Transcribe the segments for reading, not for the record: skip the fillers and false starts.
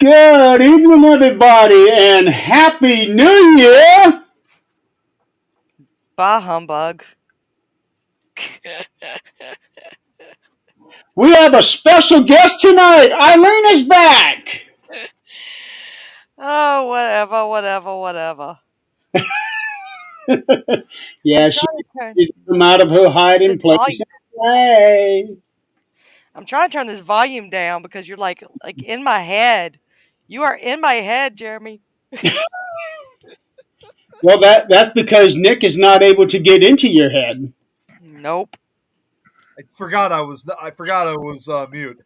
Good evening, everybody, and Happy New Year! Bah humbug. We have a special guest tonight. Eileen is back. Oh, whatever. I'm Yeah, trying to turn she's come out of her hiding this place. volume. Hey. I'm trying to turn this volume down because you're like in my head. You are in my head, Jeremy. Well, that's because Nick is not able to get into your head. Nope. I forgot I was mute.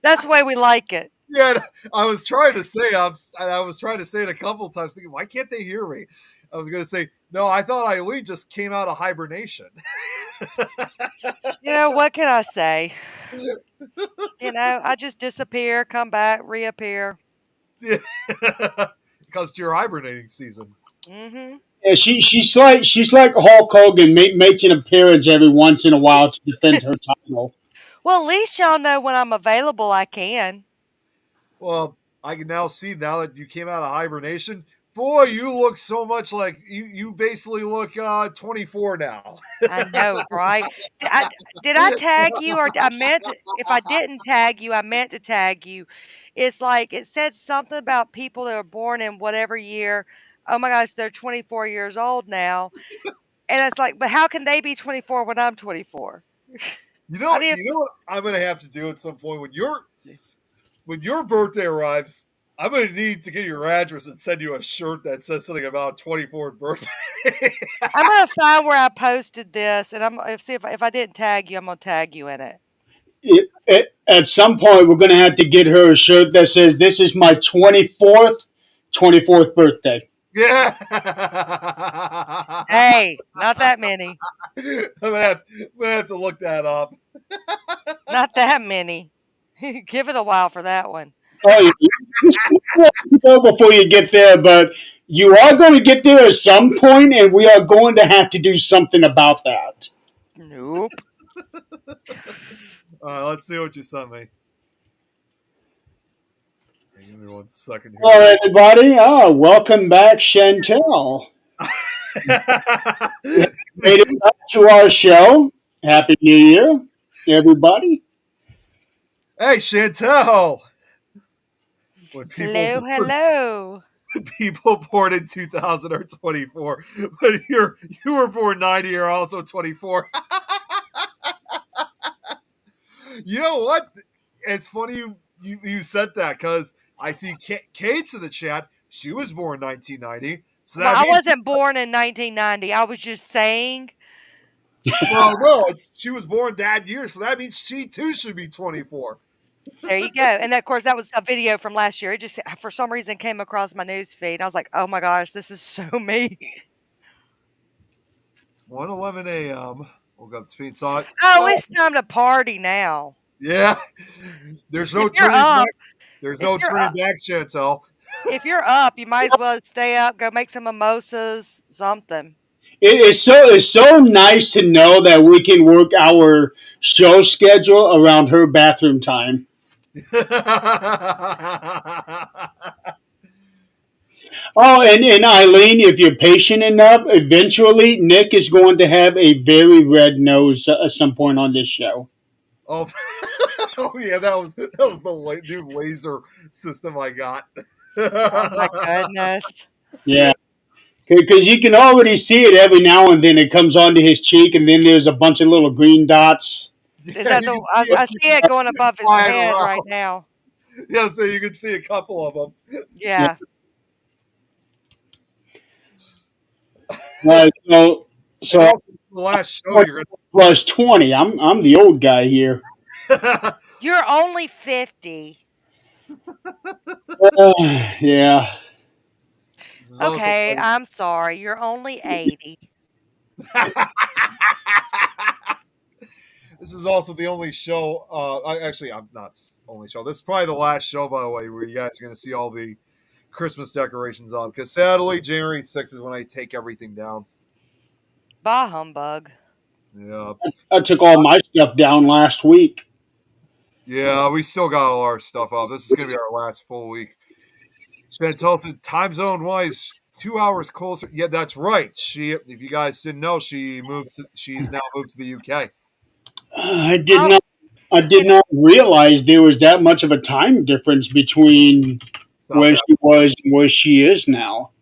That's the way we like it. Yeah, I was trying to say I was trying to say it a couple times, thinking, why can't they hear me? I was going to say, no, I thought Eileen just came out of hibernation. You know, what can I say? I just disappear, come back, reappear. Yeah. Because it's your hibernating season. Hmm. Yeah, she's like Hulk Hogan, makes an appearance every once in a while to defend her title. Well, at least y'all know when I'm available I can. Well, I can now see now that you came out of hibernation. Boy, you look so much like you basically look 24 now. I know, right? Did I tag you, or I meant to, if I didn't tag you, I meant to tag you. It's like it said something about people that are born in whatever year. Oh my gosh, they're 24 years old now. And it's like, but how can they be 24 when I'm 24? You I know, need you know what I'm gonna have to do at some point when your birthday arrives. I'm gonna need to get your address and send you a shirt that says something about 24th birthday. I'm gonna find where I posted this, and see if I didn't tag you, I'm gonna tag you in it. At some point, we're going to have to get her a shirt that says, "This is my 24th birthday." Yeah. Hey, not that many, I'm gonna have to look that up. not that many. Give it a while for that one. Oh, you go before you get there, but you are going to get there at some point, and we are going to have to do something about that. Nope. Let's see what you sent me. Hey, give me 1 second All here. right, everybody. Welcome back, Chantel. Made it back to our show. Happy New Year, everybody. Hey, Chantel. When people Hello, born, hello. people born in 2000 are 24, but you were born 90 are also 24. You know what? It's funny you said that because I see Kate's in the chat. She was born 1990, so Well, that I means wasn't born in 1990. I was just saying. well, no, she was born that year, so that means she too should be 24. There you go. And of course, that was a video from last year. It just, for some reason, came across my news feed. I was like, oh my gosh, this is so me. It's 1:11 a.m. Woke up to Spain, saw it. Oh, Oh, it's time to party now. yeah. There's If no you're turning up, back. There's if no you're turning up, back, Chantel. you might as well stay up, go make some mimosas, something. It's so nice to know that we can work our show schedule around her bathroom time. Oh, and Eileen, if you're patient enough, eventually Nick is going to have a very red nose at some point on this show. Oh, oh yeah, that was the new laser system I got. Oh my goodness. Yeah, because you can already see it every now and then. It comes onto his cheek, and then there's a bunch of little green dots. Is Yeah, that you the? can see it I see it going above his flying head around. right now. Yeah, so you can see a couple of them. Yeah. Yeah. So And also, the last show you're plus 20. I'm the old guy here. gonna. You're only 50. Yeah. This is also Okay, funny. I'm sorry. You're only 80. This is also the only show. Actually, I'm not only show. This is probably the last show, by the way, where you guys are going to see all the Christmas decorations on. Because sadly, January 6th is when I take everything down. Bah humbug. Yeah. I took all my stuff down last week. Yeah, we still got all our stuff up. This is gonna be our last full week. Chantel said time zone wise, 2 hours closer. Yeah, that's right. If you guys didn't know, she's now moved to the UK. I did Oh, not. I did not realize there was that much of a time difference between South where she was and where she is now.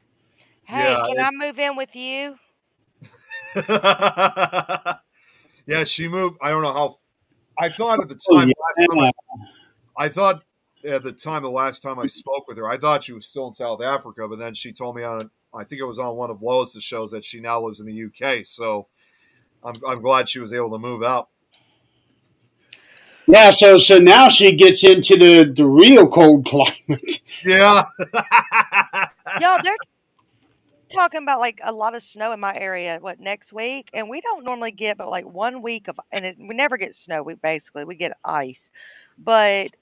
hey, Yeah, can I move in with you? yeah, she moved. I don't know how. I thought at the Oh time last time yeah, I thought at the last time I spoke with her, I thought she was still in South Africa, but then she told me I think it was on one of Lois's shows that she now lives in the UK. So I'm glad she was able to move out. yeah. So now she gets into the real cold climate. Yeah. Y'all, they're talking about like a lot of snow in my area. What next week? And we don't normally get but like 1 week of, and we never get snow. We get ice, but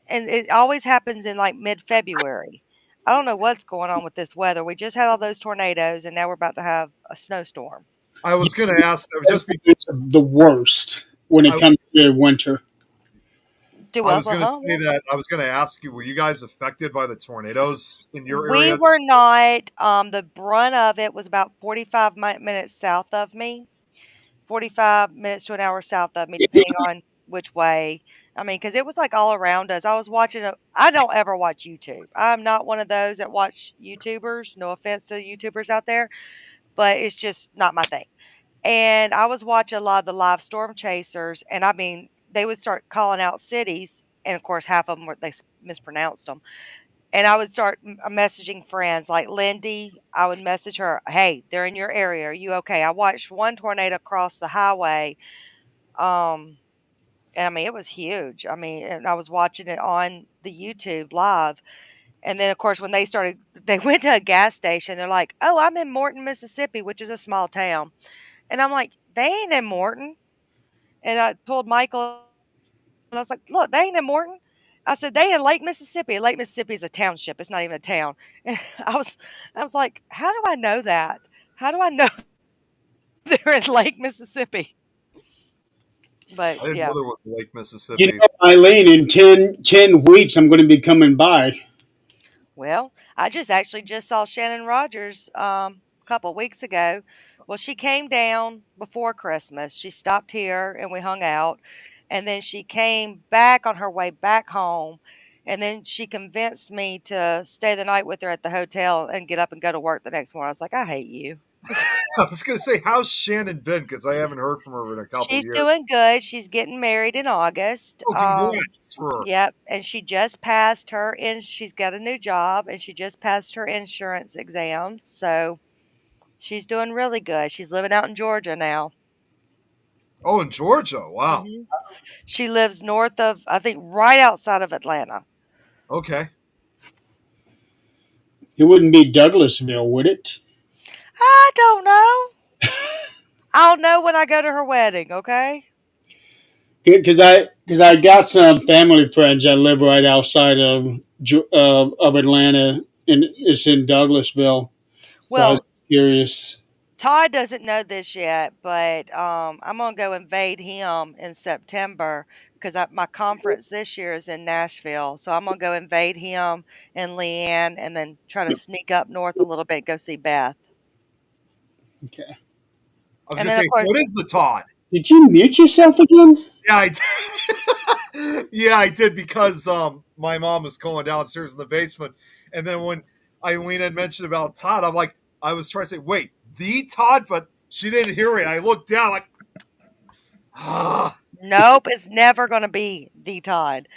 and it always happens in like mid February. I don't know what's going on with this weather. We just had all those tornadoes, and now we're about to have a snowstorm. I was going to ask that just be It's the worst when it I, comes to winter. Do I was going to Oklahoma? say that I was going to ask you, were you guys affected by the tornadoes in your We area? were not. The brunt of it was about 45 minutes south of me, 45 minutes to an hour south of me, depending on which way. I mean, because it was like all around us. I was watching I don't ever watch YouTube. I'm not one of those that watch YouTubers. No offense to YouTubers out there, but it's just not my thing. And I was watching a lot of the live storm chasers, and I mean, they would start calling out cities, and of course, half of them were mispronounced them. And I would start messaging friends like Lindy. I would message her, "Hey, they're in your area. Are you okay?" I watched one tornado cross the highway. Um, and I mean, it was huge. I mean, and I was watching it on the YouTube live. And then, of course, when they went to a gas station. They're like, "Oh, I'm in Morton, Mississippi, which is a small town." And I'm like, "They ain't in Morton." And I pulled Michael and I was like, "Look, they ain't in Morton." I said, "They in Lake Mississippi." Lake Mississippi is a township. It's not even a town. And I was like, "How do I know that? How do I know they're in Lake Mississippi?" But I didn't know yeah. there was Lake You Mississippi. know, Eileen, in 10 weeks, I'm going to be coming by. Well, I just saw Shannon Rogers a couple weeks ago. Well, she came down before Christmas. She stopped here and we hung out. And then she came back on her way back home. And then she convinced me to stay the night with her at the hotel and get up and go to work the next morning. I was like, "I hate you." I was going to say, how's Shannon been? Because I haven't heard from her in a couple She's years. doing good. She's getting married in August. Oh, congrats for her. Yep, and she just passed she's got a new job and she just passed her insurance exams. So she's doing really good. She's living out in Georgia now. Oh, in Georgia. Wow. Mhm. She lives north of, I think, right outside of Atlanta. Okay. It wouldn't be Douglasville, would it? I don't know. I'll know when I go to her wedding, okay? Because I got some family friends that live right outside of Atlanta, and it's in Douglasville. So I was Well, curious. Todd doesn't know this yet, but I'm gonna go invade him in September because my conference this year is in Nashville. So I'm gonna go invade him and Leanne, and then try to sneak up north a little bit, go see Beth, Okay. I was and going to then of say, course, what is the Todd? Did you mute yourself again? Yeah, I did. Yeah, I did because my mom was going downstairs in the basement, and then when Eileen had mentioned about Todd, I was trying to say, wait, the Todd, but she didn't hear it. I looked down like, ah, nope, it's never gonna be the Todd.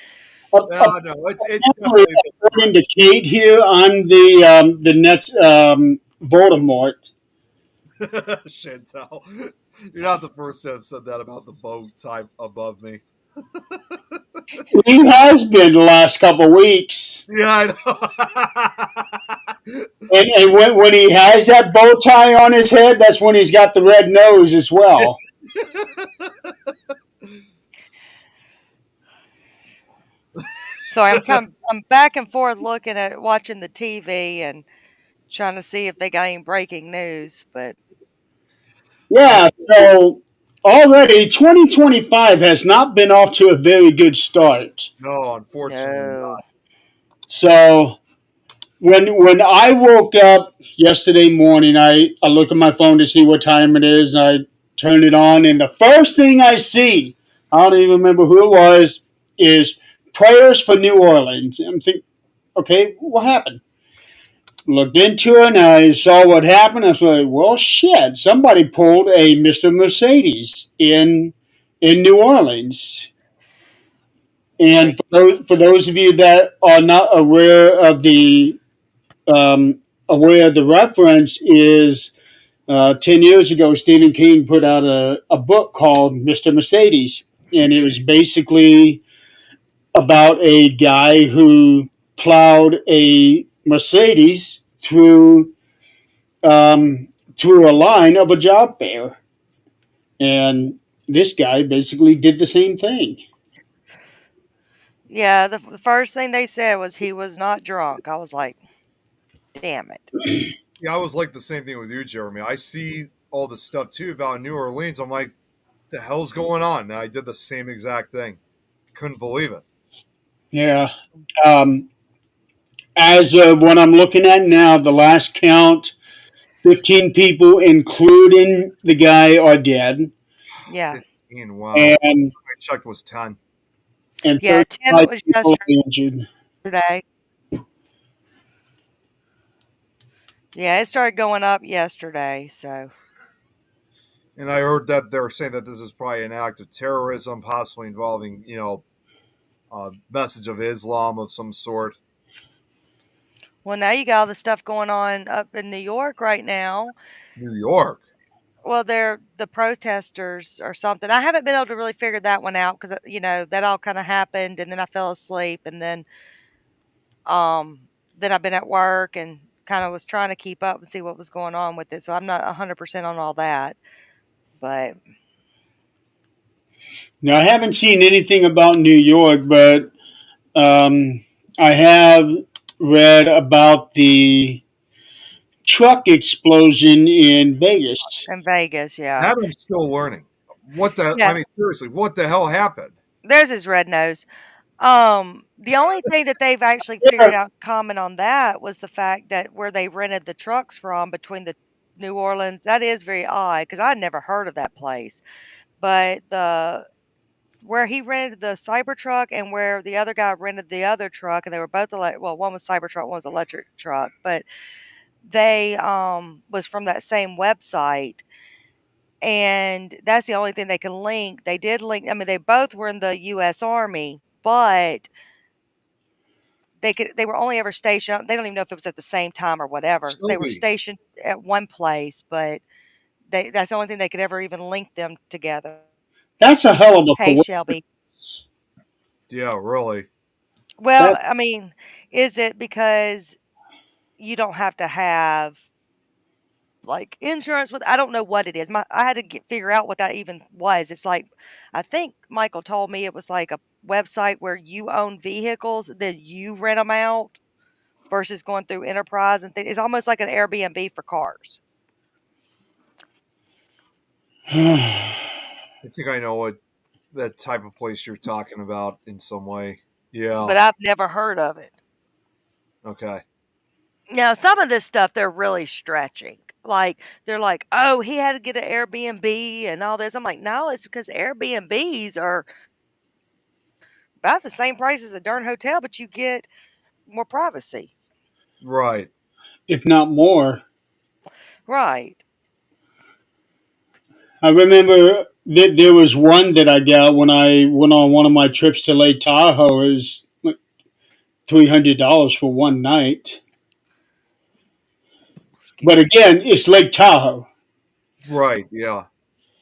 no, it's definitely According to Kate here on the Nets Voldemort. Chantel. You're not the first to have said that about the bow type above me. He has been the last couple of weeks. Yeah, I know. And when he has that bow tie on his head, that's when he's got the red nose as well. So I'm back and forth looking at watching the TV and trying to see if they got any breaking news. But Yeah, so already 2025 has not been off to a very good start. No, unfortunately No. not. So when I woke up yesterday morning, I look at my phone to see what time it is. And I turn it on, and the first thing I see, I don't even remember who it was, is prayers for New Orleans. I'm thinking, okay, what happened? Looked into it and I saw what happened. I was like, well, shit, somebody pulled a Mr. Mercedes in New Orleans. And Like, for those of you that are not um, aware of the reference, is 10 years ago, Stephen King put out a book called Mr. Mercedes. And it was basically about a guy who plowed a Mercedes um, through a line of a job fair. And this guy basically did the same thing. yeah, the first thing they said was he was not drunk. I was like, damn it. Yeah, I was like the same thing with you, Jeremy. I see all the stuff too about New Orleans. I'm like, the hell's going on? And I did the same exact thing. Couldn't believe it. Yeah. Um, as of what I'm looking at now, the last count, 15 people, including the guy, are dead, Yeah. 15. Wow. and I checked was 10. and Yeah, 10 35 was people are injured. yesterday. Yeah, it started going up yesterday, so And I heard that they're saying that this is probably an act of terrorism, possibly involving, a message of Islam of some sort. well, now you got all the stuff going on up in New York right now. New York. Well, they're the protesters or something. I haven't been able to really figure that one out because that all kind of happened, and then I fell asleep, and then I've been at work and kind of was trying to keep up and see what was going on with it. So I'm not 100% on all that, but Now, I haven't seen anything about New York, but um, I have read about the truck explosion in Vegas. in Vegas, yeah, That I'm still learning. I yeah. mean, seriously, what the hell happened? There's his red nose. The only thing that they've actually Yeah. figured out common on that was the fact that where they rented the trucks from between the New Orleans, that is very odd because I'd never heard of that place. But the where he rented the Cybertruck and where the other guy rented the other truck, and they were both well, one was Cybertruck, one was electric truck, but they was from that same website, and that's the only thing they can link. They did link. I mean, they both were in the U.S. Army, but they were only ever stationed, they don't even know if it was at the same time or whatever. They were Shelby. stationed at one place, but that's the only thing they could ever even link them together. That's a hell of a Hey, Shelby. coincidence. Yeah, really. Well, That I mean, is it because you don't have to have, like, insurance with I don't know what it is. I had to figure out what that even was. It's like I think Michael told me it was like a website where you own vehicles, then you rent them out versus going through Enterprise and it's almost like an Airbnb for cars. I think I know what that type of place you're talking about in some way. Yeah. But I've never heard of it. Okay. Now, some of this stuff they're really stretching. Like they're like, "Oh, he had to get an Airbnb and all this." I'm like, "No, it's because Airbnbs are about the same price as a darn hotel, but you get more privacy." Right. if not more. Right. I remember that there was one that I got when I went on one of my trips to Lake Tahoe. It was like $300 for one night. Excuse But me. again, it's Lake Tahoe. Right. Yeah.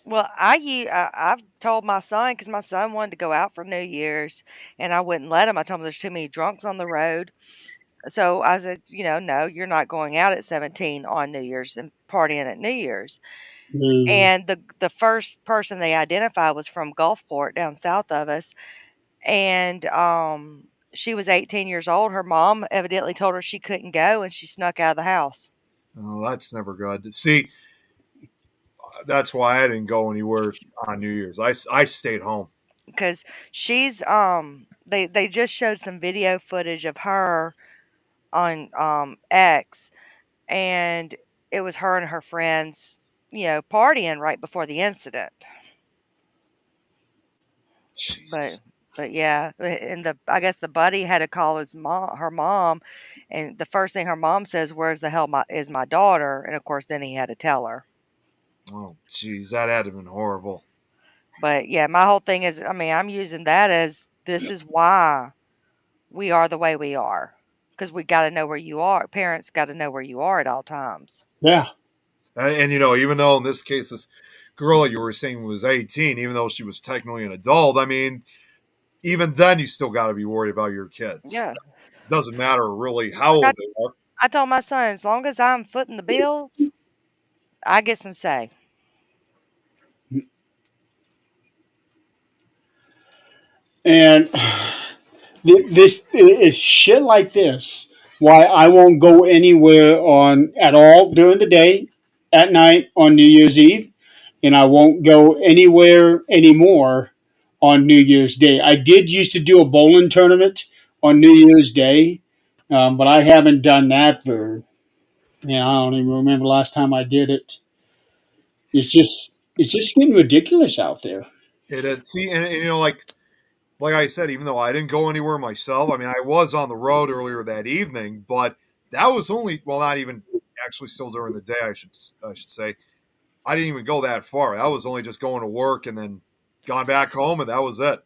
Well, I've told my son because my son wanted to go out for New Year's, and I wouldn't let him. I told him there's too many drunks on the road. So I said, no, you're not going out at 17 on New Year's and partying at New Year's. Mm. And the first person they identified was from Gulfport down south of us, and she was 18 years old. Her mom evidently told her she couldn't go, and she snuck out of the house. Oh, that's never good. See, That's why I didn't go anywhere on New Year's. I stayed home. because she's they just showed some video footage of her on X, and it was her and her friends, partying right before the incident. But Jesus. but yeah, and I guess the buddy had to call her mom, and the first thing her mom says, "Where's the hell is my daughter?" And of course, then he had to tell her. Oh, jeez, that had to have been horrible. But yeah, my whole thing is, I mean, I'm using that as this is why we are the way we are, because we got to know where you are. Parents got to know where you are at all times. Yeah. And even though in this case this girl you were saying was 18, even though she was technically an adult, I mean, even then you still got to be worried about your kids. Yeah, Doesn't matter really how like old they are. I told my son, as long as I'm footing the bills, I get some say. And this is shit like this. Why I won't go anywhere on at all during the day, at night on New Year's Eve, and I won't go anywhere anymore on New Year's Day. I did used to do a bowling tournament on New Year's Day, but I haven't done that for I don't even remember last time I did it. It's just getting ridiculous out there. It is. See, and like I said, even though I didn't go anywhere myself, I mean, I was on the road earlier that evening, but that was only not even actually still during the day. I should say I didn't even go that far. That was only just going to work and then gone back home, and that was it.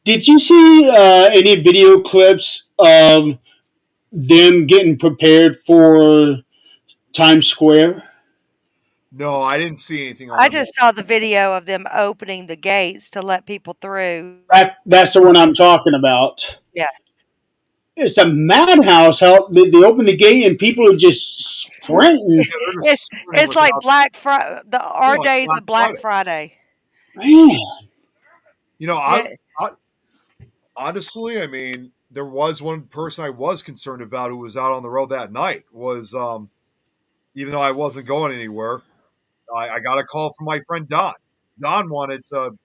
Did you see any video clips of them getting prepared for Times Square? No, I didn't see anything I on that. just saw the video of them opening the gates to let people through. That's the one I'm talking about. Yeah. It's a madhouse how they open the gate and people are just sprinting. Yeah, they're just It's sprinting it's like without. Black Friday. Our Yeah, it's days Black of Black Friday. Friday. Man, I, Yeah. I honestly, I mean, there was one person I was concerned about who was out on the road that night. Was even though I wasn't going anywhere, I got a call from my friend Don. Don wanted to.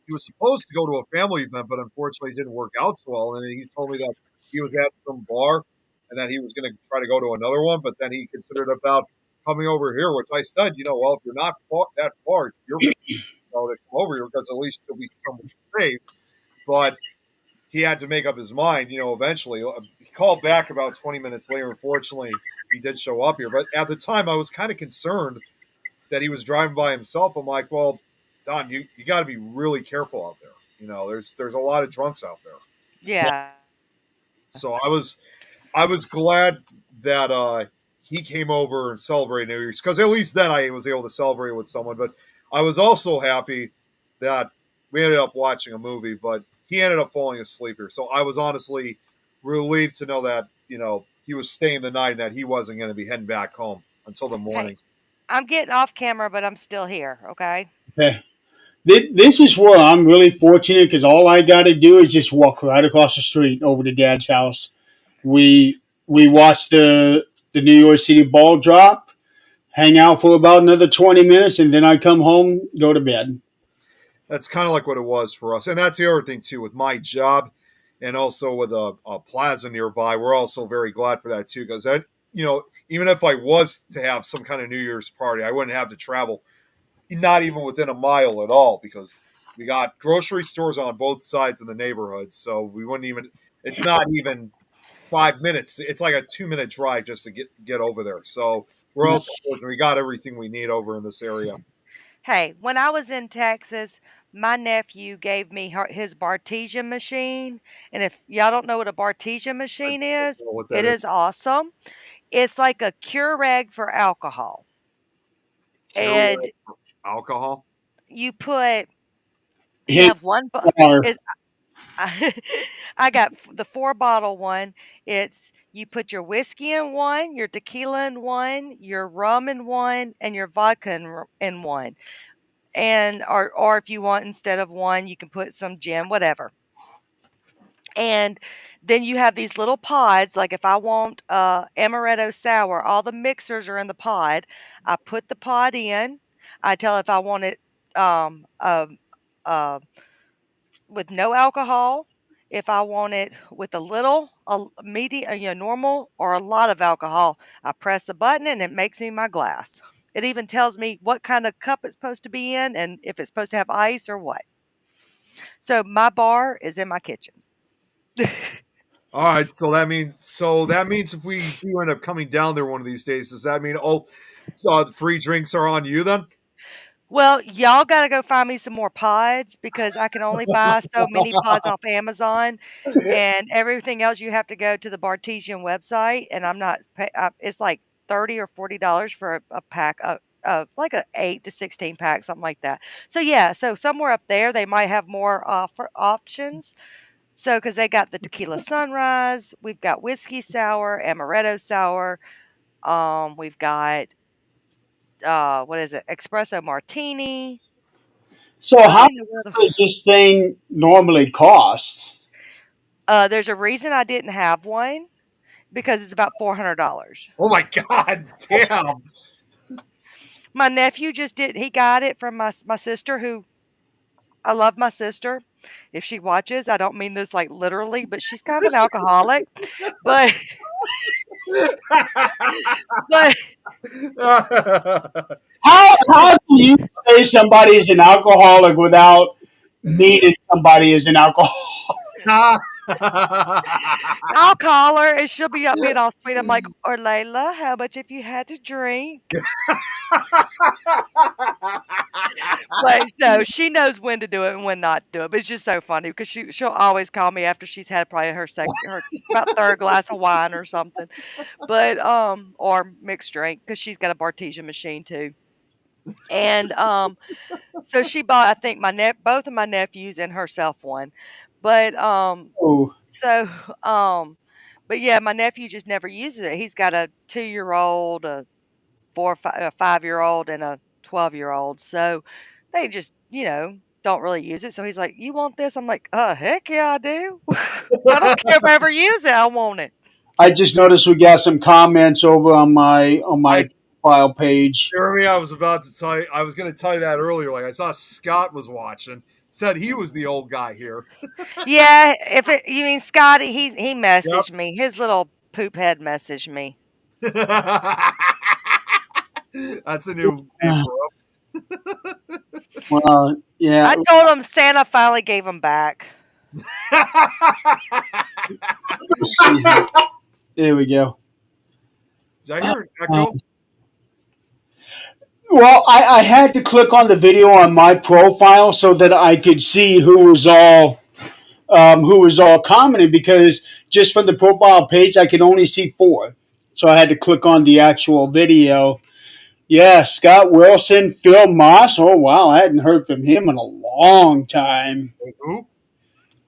He was supposed to go to a family event, but unfortunately, it didn't work out so well. And he's told me that he was at some bar and that he was going to try to go to another one, but then he considered about coming over here, which I said, well, if you're not that far, you're to come over here because at least you'll be somewhere safe. But he had to make up his mind, eventually. He called back about 20 minutes later. Unfortunately, he did show up here. But at the time, I was kind of concerned that he was driving by himself. I'm like, well, Don, you got to be really careful out there. There's a lot of drunks out there. Yeah. So I was glad that he came over and celebrated New Year's because at least then I was able to celebrate with someone. But I was also happy that we ended up watching a movie, but he ended up falling asleep here. So I was honestly relieved to know that he was staying the night and that he wasn't going to be heading back home until the Hey, morning. I'm getting off camera, but I'm still here. Okay. okay. This is where I'm really fortunate because all I got to do is just walk right across the street over to Dad's house. We watch the New York City ball drop, hang out for about another 20 minutes, and then I come home, go to bed. That's kind of like what it was for us, and that's the other thing too with my job, and also with a plaza nearby. We're also very glad for that too, because that even if I was to have some kind of New Year's party, I wouldn't have to travel, not even within a mile at all, because we got grocery stores on both sides of the neighborhood, so we wouldn't even. It's not even 5 minutes. It's like a 2 minute drive just to get over there. So we're also fortunate. We got everything we need over in this area. Hey, when I was in Texas, my nephew gave me his Bartesian machine. And if y'all don't know what a Bartesian I machine don't is, know what that it is. is awesome. It's like a Keurig for alcohol. And Keurig alcohol. you put, you Hit have one, bar. is I got the 4 bottle one. It's you put your whiskey in one, your tequila in one, your rum in one, and your vodka in one. And or if you want instead of one, you can put some gin, whatever. And then you have these little pods. Like if I want amaretto sour, all the mixers are in the pod. I put the pod in. I tell if I want it um, um, uh, with no alcohol, if I want it with a little, a medium, normal, or a lot of alcohol. I press the button and it makes me my glass. It even tells me what kind of cup it's supposed to be in and if it's supposed to have ice or what. So my bar is in my kitchen. All right, so that means if we do end up coming down there one of these days, does that mean the free drinks are on you then? Well, y'all gotta go find me some more pods because I can only buy so many pods off Amazon, and everything else you have to go to the Bartesian website, and I'm not pay it's like $30 or $40 for a pack of like a 8 to 16 pack, something like that. So, yeah, so somewhere up there, they might have more options. So, because they got the tequila sunrise, we've got whiskey sour, amaretto sour, we've got, what is it? Espresso martini. So I don't how even know what other. much does this thing normally cost? There's a reason I didn't have one because it's about $400. Oh my god, damn! My nephew just did. He got it from my sister, who I love my sister. If she watches, I don't mean this like literally, but she's kind of an alcoholic. But but How do you say somebody's an alcoholic without meaning somebody is an alcoholic? I'll call her and she'll be up being all sweet. I'm like, or Layla, how much if you had to drink? But no, she knows when to do it and when not to do it. But it's just so funny because she'll always call me after she's had probably her about third glass of wine or something. But or mixed drink because she's got a Bartesian machine too. And so she bought, I think both of my nephews and herself one. But Oh, so but yeah, my nephew just never uses it. He's got a 2-year-old, a 5-year-old, and a 12-year-old. So they just, don't really use it. So he's like, "You want this?" I'm like, heck yeah, I do. I don't care if I ever use it. I want it." I just noticed we got some comments over on my I- file page. Jeremy, I was going to tell you that earlier. Like I saw Scott was watching, said he was the old guy here. Yeah, you mean Scotty, he messaged me. His little poop head messaged me. That's a new name for Well, yeah. I told him Santa finally gave him back. him. There we go. Did I hear an echo? Well, I had to click on the video on my profile so that I could see who was all commenting, because just from the profile page I could only see 4. So I had to click on the actual video. Yeah, Scott Wilson, Phil Moss. Oh wow, I hadn't heard from him in a long time. Who?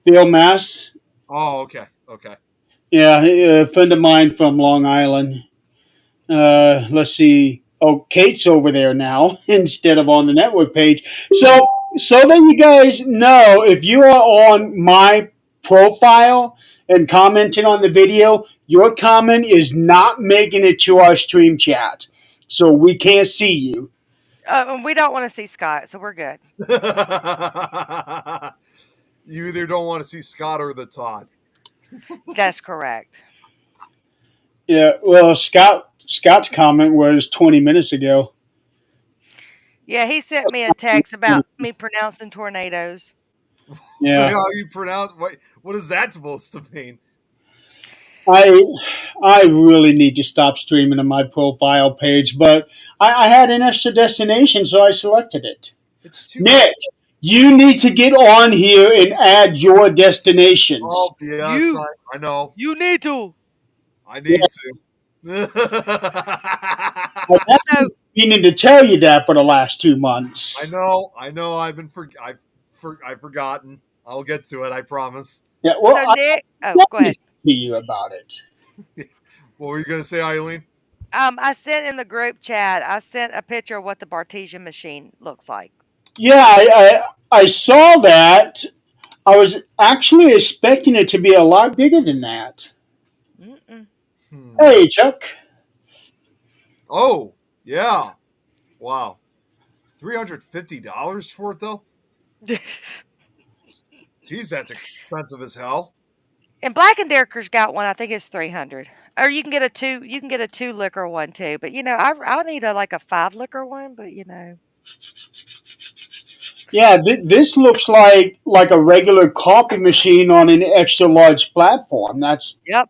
Phil Moss. Oh, okay. Yeah, a friend of mine from Long Island. Let's see. Oh, Kate's over there now instead of on the network page. So that you guys know, if you are on my profile and commenting on the video, your comment is not making it to our stream chat. So we can't see you. We don't want to see Scott, so we're good. You either don't want to see Scott or the Todd. That's correct. Yeah, well, Scott's comment was 20 minutes ago. Yeah, he sent me a text about me pronouncing tornadoes. Yeah. How you pronounce what is that supposed to mean? I really need to stop streaming on my profile page, but I had an extra destination, so I selected it. It's too Nick, you need to get on here and add your destinations. Oh, yes, I know. You need to. I need to. I've been meaning to tell you that for the last 2 months. I know. I've forgotten. I'll get to it. I promise. Yeah, well, So Nick, go ahead. To you about it. What were you going to say, Eileen? I sent in the group chat. I sent a picture of what the Bartesian machine looks like. Yeah, I saw that. I was actually expecting it to be a lot bigger than that. Mm-mm. Hey, Chuck. Oh, yeah. Wow. $350 for it though? Geez, that's expensive as hell. And Black and Decker got one. I think it's 300. Or you can get a two. You can get a 2 liquor one too. But I need a 5 liquor one. But Yeah, this looks like a regular coffee machine on an extra large platform. yep,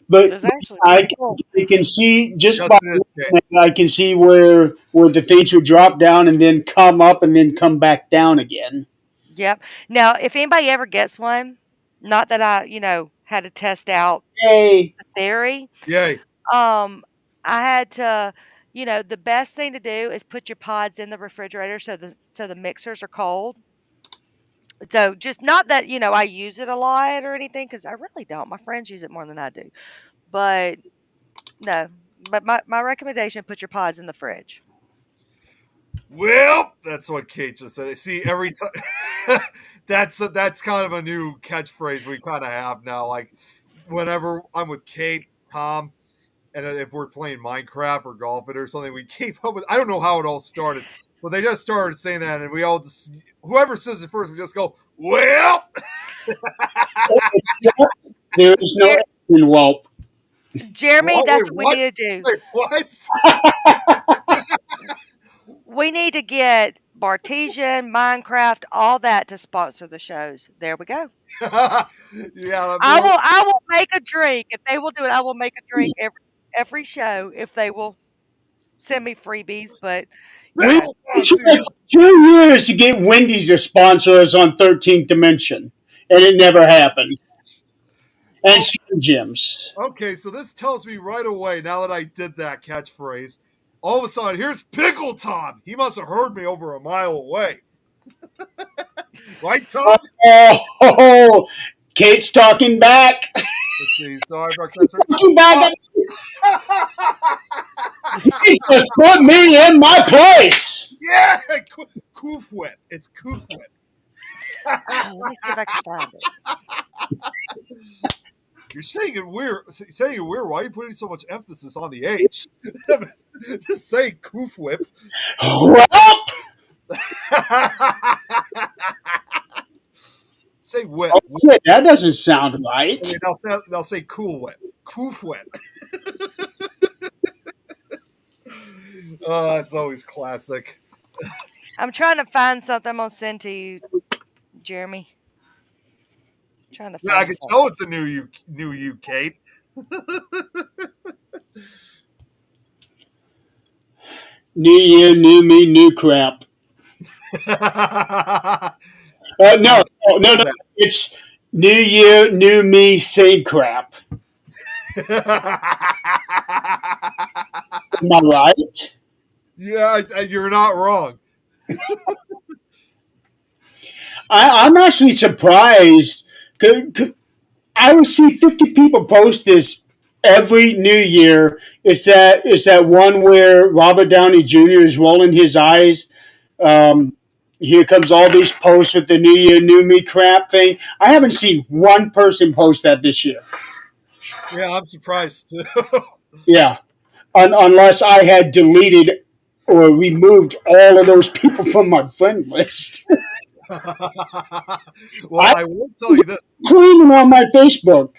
But it's actually I pretty cool. you can see just Yes, by it is, Kate. looking at it, I can see where the things would drop down and then come up and then come back down again. Yep. Now, if anybody ever gets one, not that I had to test out Hey, the theory. Yay. Um, I had to, the best thing to do is put your pods in the refrigerator so the mixers are cold. So just not that, I use it a lot or anything because I really don't. My friends use it more than I do. But no. But my recommendation, put your pods in the fridge. Well, that's what Kate just said. See, every time that's kind of a new catchphrase we kind of have now. Like whenever I'm with Kate, Tom, and if we're playing Minecraft or golfing or something, we keep up with. I don't know how it all started, but they just started saying that, and we all just whoever says it first, we just go, "Well." there is no Jer- in whelp. Jeremy, What? that's Wait, what we what? need to do. Wait, what? We need to get Bartesian, Minecraft, all that to sponsor the shows. There we go. Yeah, I will make a drink. If they will do it, I will make a drink every show if they will send me freebies. But you We know, tried 2 years to get Wendy's to sponsor us on 13th Dimension, and it never happened. And Slim Jims. Okay, so this tells me right away, now that I did that catchphrase, all of a sudden, here's Pickle Tom. He must have heard me over a mile away. Right, Tom? Oh, Kate's talking back. Let's see. Sorry if I cussed her. Talking back. He just put me in my place. Yeah! Coof Whip. It's Coof Whip. let me see if I can find it. You're saying it weird. Why are you putting so much emphasis on the H? Just say Coof Whip. Well, Say whip. okay, that doesn't sound right. They'll say Cool Whip. Coof Whip. Oh, it's always classic. I'm trying to find something. I'm gonna send to you, Jeremy. Trying to find Yeah, I can something. tell it's a new you, Kate. New year, new me, new crap. No. It's new year, new me, same crap. Am I right? Yeah, you're not wrong. I'm actually surprised. I would see 50 people post this every New Year. It's that one where Robert Downey Jr. is rolling his eyes. Here comes all these posts with the New Year, New Me crap thing. I haven't seen one person post that this year. Yeah, I'm surprised too. Yeah, unless I had deleted or removed all of those people from my friend list. Well, I will tell you this. Including on my Facebook.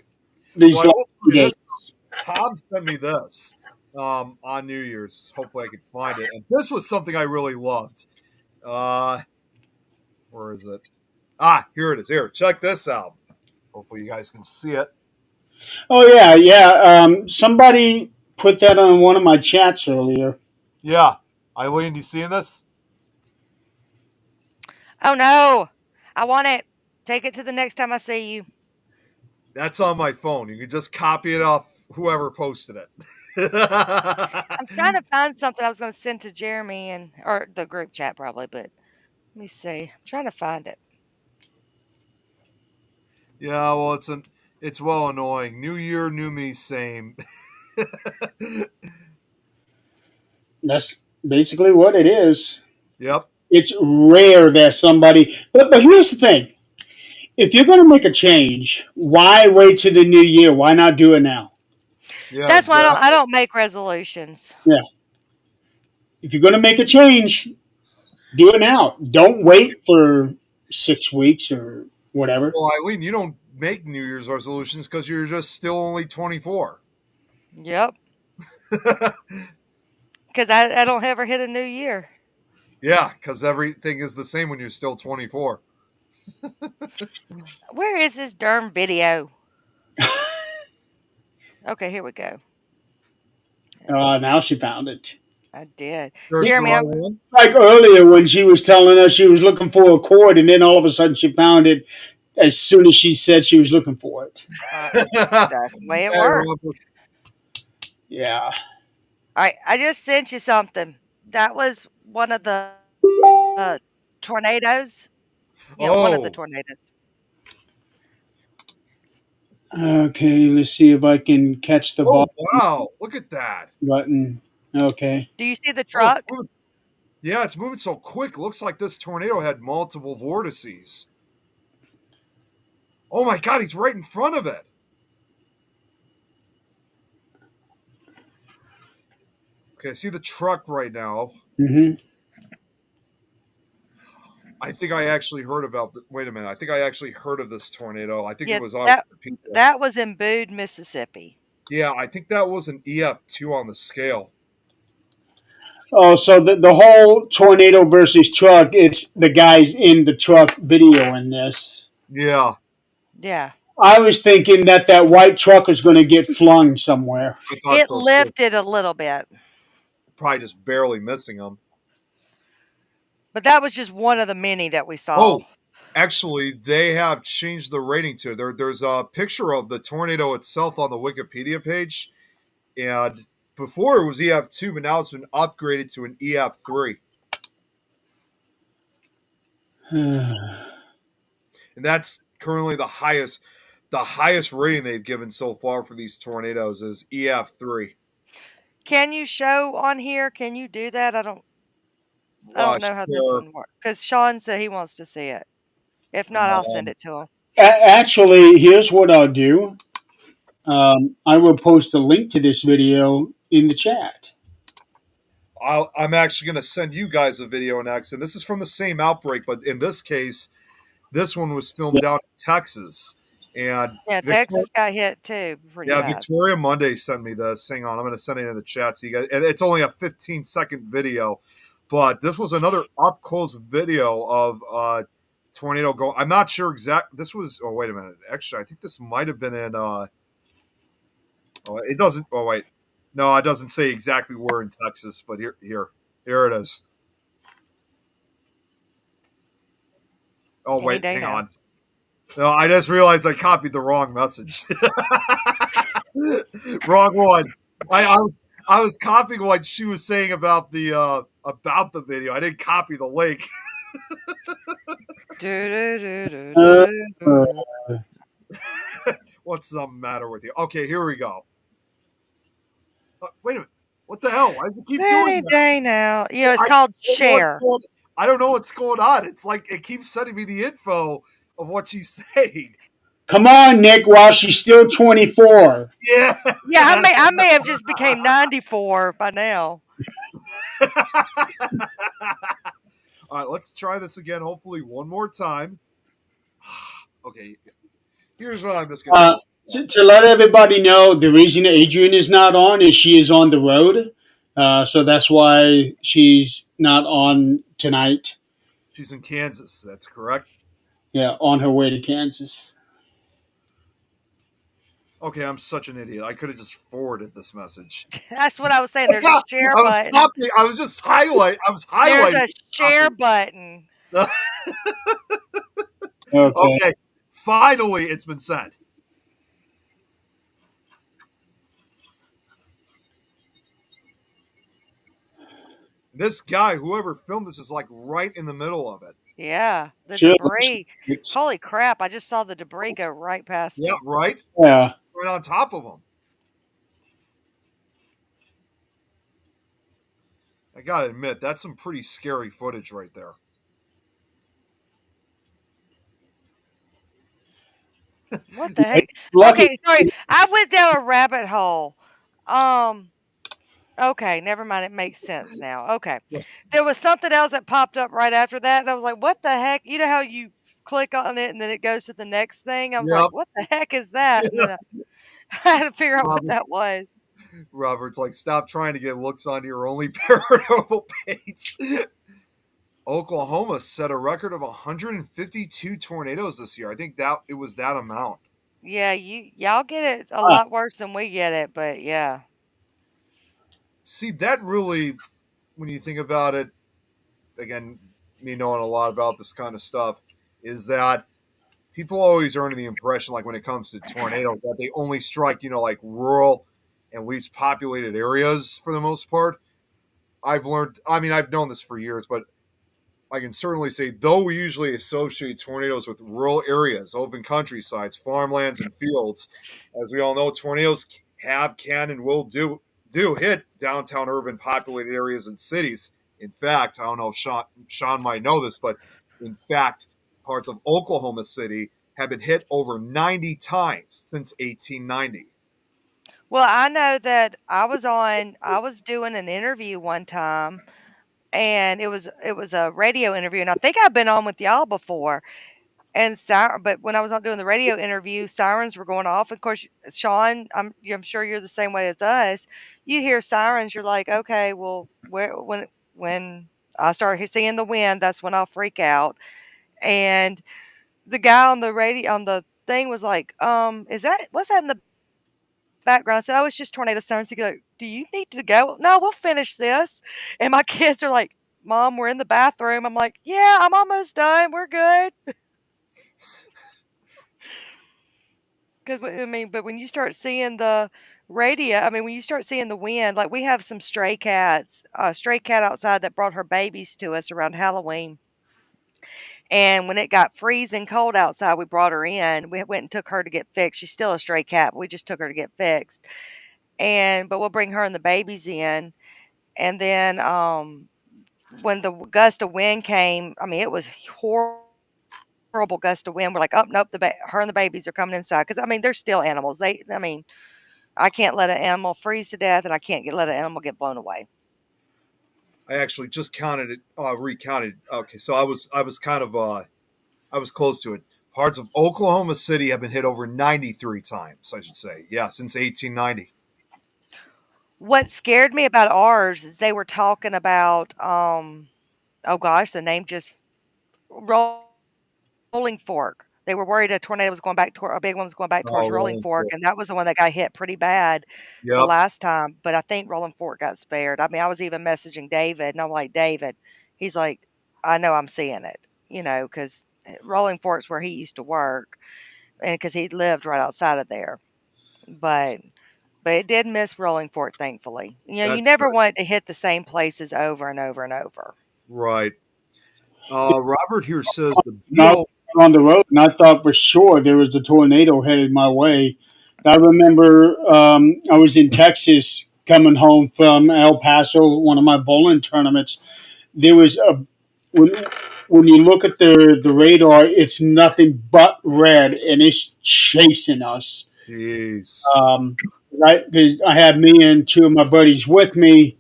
These Well, I will tell you days. this. Tom sent me this on New Year's. Hopefully, I can find it. And this was something I really loved. Where is it? Here it is. Here, check this out. Hopefully, you guys can see it. Oh yeah. Somebody put that on one of my chats earlier. Yeah, Eileen, you seeing this? Oh no, I want it. Take it to the next time I see you. That's on my phone. You can just copy it off whoever posted it. I'm trying to find something I was going to send to Jeremy or the group chat probably, but let me see. I'm trying to find it. Yeah, well, it's well annoying. New year, new me, same. That's basically what it is. Yep. It's rare that somebody. But here's the thing: if you're going to make a change, why wait to the new year? Why not do it now? Yeah, That's why exactly. I don't make resolutions. Yeah. If you're going to make a change, do it now. Don't wait for 6 weeks or whatever. Well, Eileen, you don't make New Year's resolutions because you're just still only 24. Yep. Because I don't ever hit a new year. Yeah, because everything is the same when you're still 24. Where is this darn video? Okay, here we go. Now she found it. I did. There's the Jeremy, right one. Like earlier when she was telling us she was looking for a cord, and then all of a sudden she found it as soon as she said she was looking for it. that's the way it Hey, works. Rob, Yeah. All right, I just sent you something. That was one of the tornadoes. Yeah, one of the Oh, tornadoes. Okay, let's see if I can catch the oh, volume wow! Look at that. button. Okay. Do you see the Oh, it's truck? moving. Yeah, it's moving so quick. Looks like this tornado had multiple vortices. Oh my God, he's right in front of it. Okay, I see the truck right now. Mm-hmm. I think I actually heard about the. Wait a minute. I think I actually heard of this tornado. I think Yeah, it was on that Wikipedia. that was in Boone, Mississippi. Yeah, I think that was an EF2 on the scale. Oh, so the whole tornado versus truck, it's the guys in the truck video in this. Yeah, Yeah. I was thinking that white truck was going to get flung somewhere. I thought It so too. lifted a little bit. Probably just barely missing them. But that was just one of the many that we saw. Oh, actually, they have changed the rating to it. There's a picture of the tornado itself on the Wikipedia page, and before it was EF2, but now it's been upgraded to an EF3, and that's currently the highest. The highest rating they've given so far for these tornadoes is EF3. Can you show on here? Can you do that? I don't know how this Sure. one works. Because Sean said he wants to see it. If not, I'll send it to him. Actually, here's what I'll do. I will post a link to this video in the chat. I'm actually going to send you guys a video next, and this is from the same outbreak, but in this case, this one was filmed down in Texas. And Yeah, Texas got hit too. Pretty bad. Victoria Monday sent me this. Hang on, I'm going to send it in the chat so you guys. And it's only a 15-second video, but this was another up close video of tornado going. I'm not sure exact. This was. Oh wait a minute. Actually, I think this might have been in. Oh, it doesn't. Oh wait, no, it doesn't say exactly where in Texas, but here it is. Oh wait, hang on. No, I just realized I copied the wrong message. Wrong one. I was copying what she was saying about the video. I didn't copy the link. What's the matter with you? Okay, here we go. Wait a minute. What the hell? Why does it keep doing that? Day now. You know, it's called share. I don't know what's going on. It's like it keeps sending me the info of what she's saying. Come on, Nick, while she's still 24. Yeah. Yeah, I may have just became 94 by now. All right, let's try this again. Hopefully, one more time. Okay, here's what I'm just gonna. To let everybody know, the reason Adrian is not on is she is on the road, so that's why she's not on tonight. She's in Kansas. That's correct. Yeah, on her way to Kansas. Okay, I'm such an idiot. I could have just forwarded this message. That's what I was saying. There's a share button. I was just highlighting. There's a share button. Okay, finally, it's been sent. This guy, whoever filmed this, is like right in the middle of it. Yeah, the debris. Holy crap! I just saw the debris go right past him. Yeah, right. Yeah, right on top of him. I gotta admit, that's some pretty scary footage right there. What the heck? Lucky. Okay, sorry. I went down a rabbit hole. Um, okay, never mind. It makes sense now. Okay. There was something else that popped up right after that, and I was like, "What the heck?" You know how you click on it and then it goes to the next thing? I was like, Yep. "What the heck is that?" And then I had to figure out what Robert, that was. Robert's like, stop trying to get looks on your only paranormal page. Oklahoma set a record of 152 tornadoes this year. I think that it was that amount. Yeah, y'all get it a Ah, lot worse than we get it, but yeah. See, that really, when you think about it, again, me knowing a lot about this kind of stuff, is that people always are under the impression, like when it comes to tornadoes, that they only strike, like rural and least populated areas for the most part. I've learned, I mean, I've known this for years, but I can certainly say, though we usually associate tornadoes with rural areas, open countrysides, farmlands, and fields, as we all know, tornadoes can, and will do hit downtown urban populated areas and cities. In fact, I don't know if Sean might know this, but in fact, parts of Oklahoma City have been hit over 90 times since 1890. Well, I know that I was doing an interview one time, and it was a radio interview, and I think I've been on with y'all before. And but when I was on doing the radio interview, sirens were going off. Of course, Sean, I'm sure you're the same way as us. You hear sirens, you're like, okay, well, when I start seeing the wind, that's when I'll freak out. And the guy on the radio on the thing was like, is that what's that in the background? I said, oh, it's just tornado sirens. He go, do you need to go? No, we'll finish this. And my kids are like, Mom, we're in the bathroom. I'm like, yeah, I'm almost done. We're good. Because I mean, but when you start seeing the radio, I mean, when you start seeing the wind, like we have some stray cats, a stray cat outside that brought her babies to us around Halloween. And when it got freezing cold outside, we brought her in. We went and took her to get fixed. She's still a stray cat, but we just took her to get fixed. But we'll bring her and the babies in. And then when the gust of wind came, I mean, it was horrible gust of wind. We're like, oh nope, her and the babies are coming inside because I mean they're still animals. I mean, I can't let an animal freeze to death, and I can't let an animal get blown away. I actually just recounted. Okay, so I was kind of I was close to it. Parts of Oklahoma City have been hit over 93 times, I should say. Yeah, since 1890. What scared me about ours is they were talking about, oh gosh, the name just Rolling Fork. They were worried a tornado was going back toward a big one was going back Oh, towards Rolling Rolling Fork, Fork. and that was the one that got hit pretty bad the Yep. last time. But I think Rolling Fork got spared. I mean, I was even messaging David, and I'm like, David, he's like, I know I'm seeing it, because Rolling Fork's where he used to work, and because he lived right outside of there. But but it did miss Rolling Fork, thankfully. You That's never good. want it to hit the same places over and over and over. Right. Robert here says the I was BO. on the road, and I thought for sure there was a tornado headed my way. I remember I was in Texas coming home from El Paso, one of my bowling tournaments. There was a when when you look at the radar, it's nothing but red, and it's chasing us. Jeez. Um, right, because I had me and two of my buddies with me,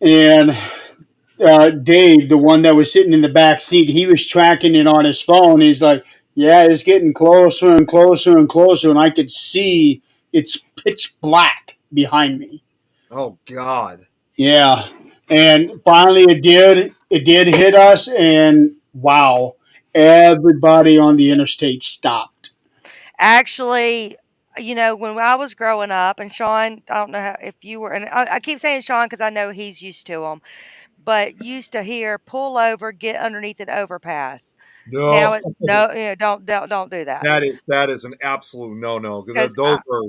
and Dave, the one that was sitting in the back seat, he was tracking it on his phone. He's like, "Yeah, it's getting closer and closer and closer," and I could see it's pitch black behind me. Oh God. Yeah, and finally it did hit us, and wow, everybody on the interstate stopped. Actually, when I was growing up, and Sean, I don't know if you were, and I keep saying Sean because I know he's used to them, but used to hear pull over, get underneath an overpass. Now No, it's no, don't do that that is an absolute no because because those are.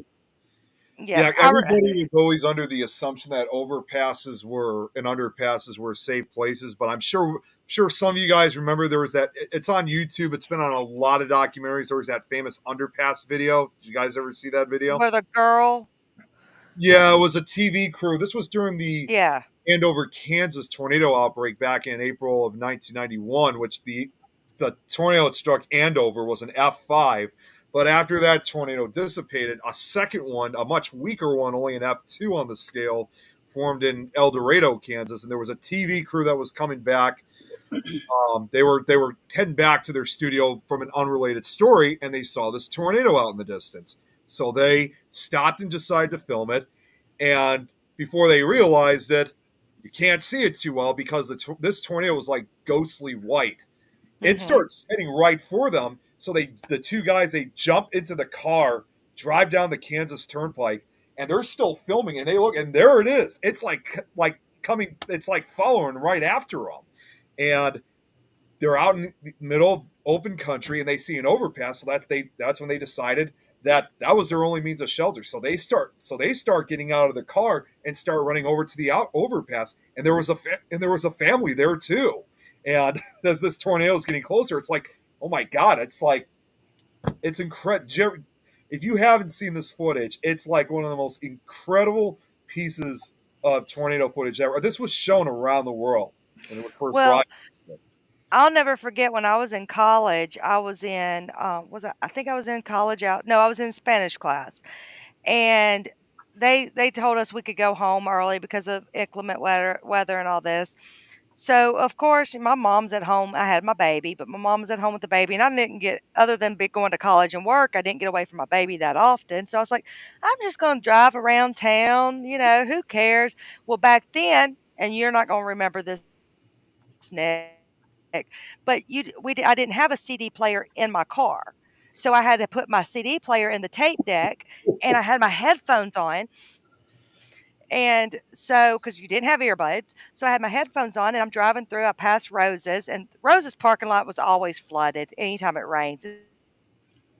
yeah, Yeah, everybody was always under the assumption that overpasses were and underpasses were safe places, but I'm sure some of you guys remember there was that. It's on YouTube. It's been on a lot of documentaries. There was that famous underpass video. Did you guys ever see that video? where the girl, Yeah, it was a TV crew. This was during the yeah, Andover, Kansas tornado outbreak back in April of 1991, which the tornado that struck Andover was an F5. But after that tornado dissipated, a second one, a much weaker one, only an F2 on the scale, formed in El Dorado, Kansas, and there was a TV crew that was coming back. They were heading back to their studio from an unrelated story, and they saw this tornado out in the distance. So they stopped and decided to film it. And before they realized it, you can't see it too well because this tornado was like ghostly white. It starts heading right for them. So the two guys, they jump into the car, drive down the Kansas Turnpike, and they're still filming. And they look, and there it is. It's like coming. It's like following right after them, and they're out in the middle of open country, and they see an overpass. So that's when they decided that was their only means of shelter. So they start getting out of the car and start running over to the overpass. And there was a family there too. And as this tornado is getting closer, it's like, oh my God, it's incredible. If you haven't seen this footage, it's like one of the most incredible pieces of tornado footage ever. This was shown around the world when it was first broadcast. I'll never forget when I was in college. I was in, I think I was in college out. No, I was in Spanish class, and they told us we could go home early because of inclement weather and all this. So of course, my mom's at home. I had my baby, but my mom was at home with the baby, and I didn't get, other than going to college and work, I didn't get away from my baby that often. So I was like, I'm just going to drive around town. Who cares? Well, back then, and you're not going to remember this, Nick, but I didn't have a CD player in my car. So I had to put my CD player in the tape deck, and I had my headphones on. And so, because you didn't have earbuds, so I had my headphones on, and I'm driving through. I passed Rose's, and Rose's parking lot was always flooded anytime it rains. And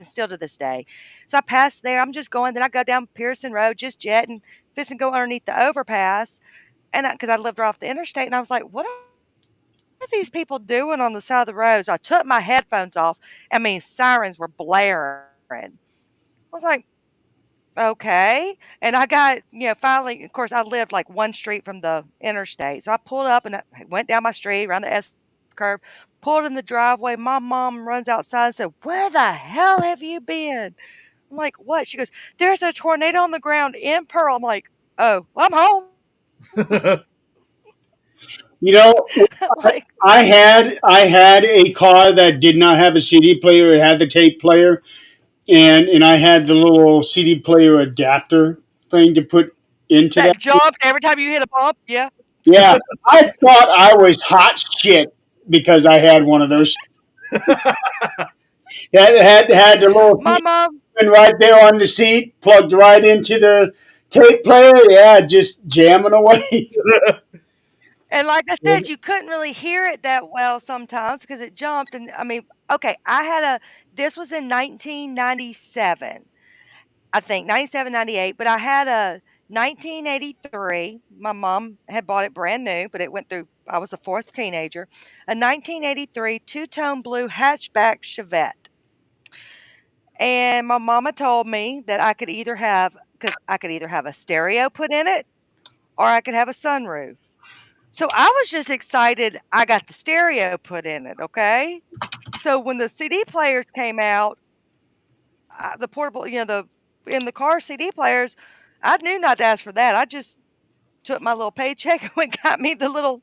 still to this day. So I passed there. I'm just going. Then I go down Pearson Road, just jetting, fixing to go underneath the overpass, and because I lived right off the interstate, and I was like, what are these people doing on the side of the road? So I took my headphones off. I mean, sirens were blaring. I was like, okay. And I got, finally, of course, I lived like one street from the interstate. So I pulled up and I went down my street around the S curve, pulled in the driveway. My mom runs outside and said, where the hell have you been? I'm like, what? She goes, there's a tornado on the ground in Pearl. I'm like, oh, well, I'm home. Like, I had a car that did not have a CD player. It had the tape player, and I had the little CD player adapter thing to put into that. Jumped every time you hit a bump. Yeah. Yeah, I thought I was hot shit because I had one of those. had the little my mom right there on the seat, plugged right into the tape player. Yeah, just jamming away. And like I said, you couldn't really hear it that well sometimes because it jumped. And I mean, okay, this was in 1997, I think, 97, 98, but I had a 1983. My mom had bought it brand new, but it went through, I was the fourth teenager, a 1983 two-tone blue hatchback Chevette. And my mama told me that I could either have a stereo put in it or I could have a sunroof. So I was just excited I got the stereo put in it, okay? So when the CD players came out, the portable, the in the car CD players, I knew not to ask for that. I just took my little paycheck and went got me the little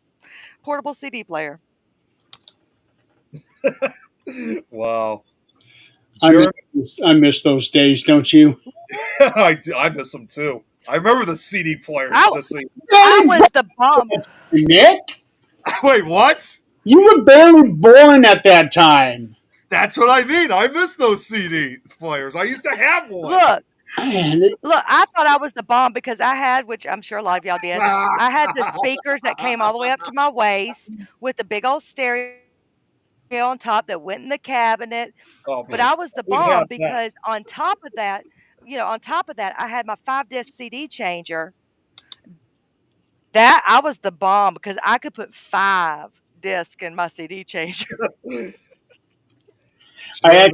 portable CD player. Wow. I miss those days, don't you? I do. I miss them too. I remember the CD players. I was the bomb. Nick? Wait, what? You were barely born at that time. That's what I mean. I miss those CD players. I used to have one. Look, I thought I was the bomb because I had, which I'm sure a lot of y'all did, I had the speakers that came all the way up to my waist with the big old stereo on top that went in the cabinet. But I was the bomb because on top of that, I had my 5-disc CD changer. That I was the bomb because I could put 5 discs in my CD changer. I had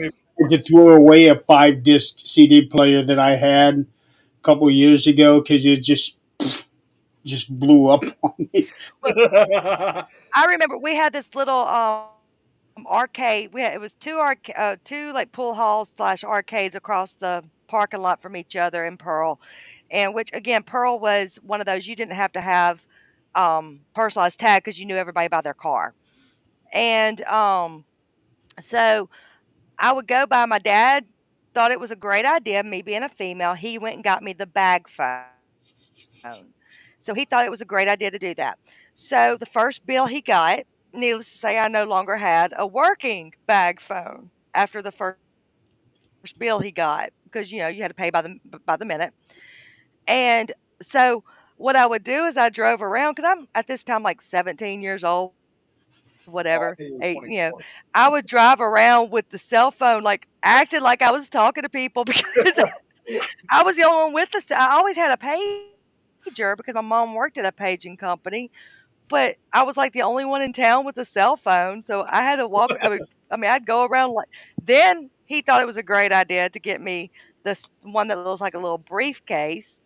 to throw away a 5-disc CD player that I had a couple of years ago because it just just blew up on me. I remember we had this little arcade. It was two like pool halls slash arcades across the parking lot from each other in Pearl, and which again, Pearl was one of those you didn't have to have personalized tag because you knew everybody by their car, and so I would go by. My dad thought it was a great idea. Me being a female, he went and got me the bag phone. So he thought it was a great idea to do that. So the first bill he got, needless to say, I no longer had a working bag phone after the first bill he got because you had to pay by the minute. And so what I would do is I drove around because I'm at this time like 17 years old, Oh, I whatever. think you were Eight, 24. I would drive around with the cell phone, like acting like I was talking to people because I was the only one with I always had a pager because my mom worked at a paging company, but I was like the only one in town with a cell phone, so I had to walk. I'd go around like. Then he thought it was a great idea to get me this one that looks like a little briefcase.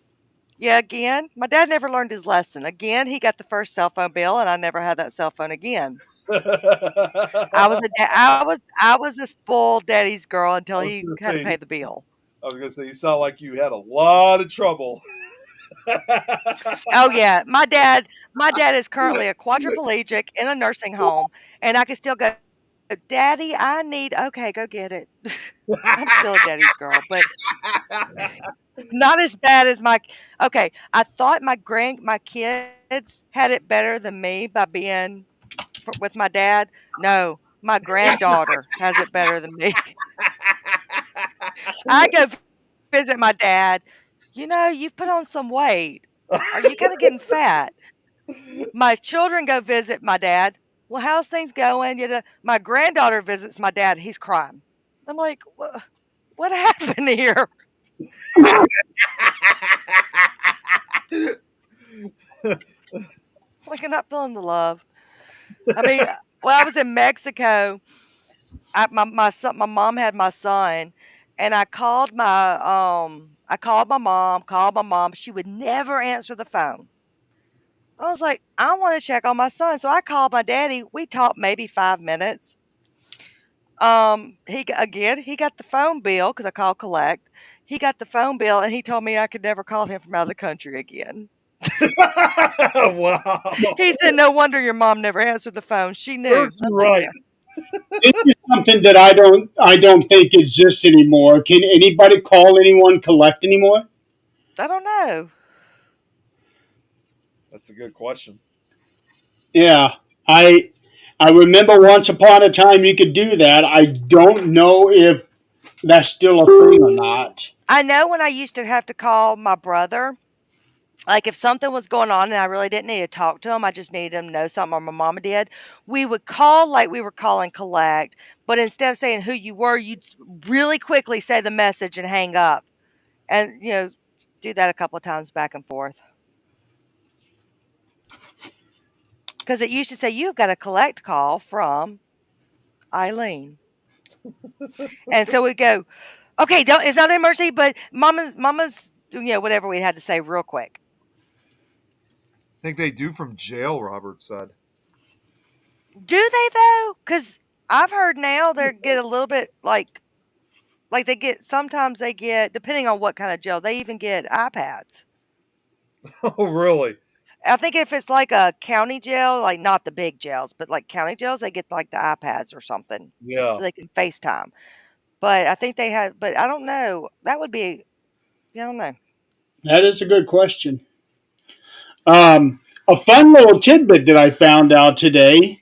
Yeah, again, my dad never learned his lesson. Again, he got the first cell phone bill, and I never had that cell phone again. I was a spoiled daddy's girl until I was he gonna had to say, pay the bill. you sound like you had a lot of trouble. Oh yeah, my dad is currently a quadriplegic in a nursing home, and I can still go, "Daddy, I need." Okay, go get it. I'm still a daddy's girl, but not as bad as my. Okay, I thought my kids had it better than me by being with my dad. No, my granddaughter has it better than me. I go visit my dad. You've put on some weight. Are you kind of getting fat? My children go visit my dad. Well, how's things going? My granddaughter visits my dad. He's crying. I'm like, what happened here? Like, I'm not feeling the love. I mean, when I was in Mexico, my mom had my son, and I called my mom. She would never answer the phone. I was like, I want to check on my son, so I called my daddy. We talked maybe 5 minutes. He got the phone bill because I called collect. He got the phone bill and he told me I could never call him from out of the country again. Wow. He said, "No wonder your mom never answered the phone. She knew." Serves I you was like, right. "Yeah, This is something that I don't think exists anymore. Can anybody call anyone collect anymore? I don't know." That's a good question. Yeah, I I remember once upon a time you could do that. I don't know if that's still a thing or not. I know when I used to have to call my brother, like if something was going on and I really didn't need to talk to him, I just needed him to know something, or my mama did. We would call like we were calling collect, but instead of saying who you were, really quickly say the message and hang up, and do that a couple of times back and forth. Because it used to say, "You've got a collect call from Eileen." And so we go, "Okay, it's not an emergency, but mama's, whatever we had to say real quick." I think they do from jail, Robert said. Do they though? Because I've heard now they get a little bit like sometimes they get, depending on what kind of jail, they even get iPads. Oh, really? I think if it's like a county jail, like not the big jails, but like county jails, they get like the iPads or something Yeah. so they can FaceTime. But I think they have, but I don't know. That would be, I don't know. That is a good question. A fun little tidbit that I found out today.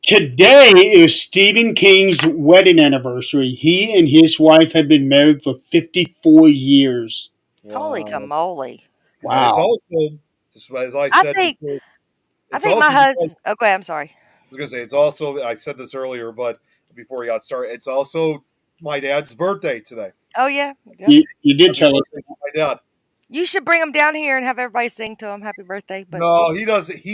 Today is Stephen King's wedding anniversary. He and his wife have been married for 54 years. Holy Wow. camoly. And it's Wow. also, just as I I said think, before, I it's think my also husband, because, oh, go ahead, I'm sorry. I was going to say, it's also, I said this earlier, but before we got started, it's also my dad's birthday today. Oh, yeah. Yep. You did Happy tell us. birthday to my dad. You should bring him down here and have everybody sing to him happy birthday. But No, he doesn't.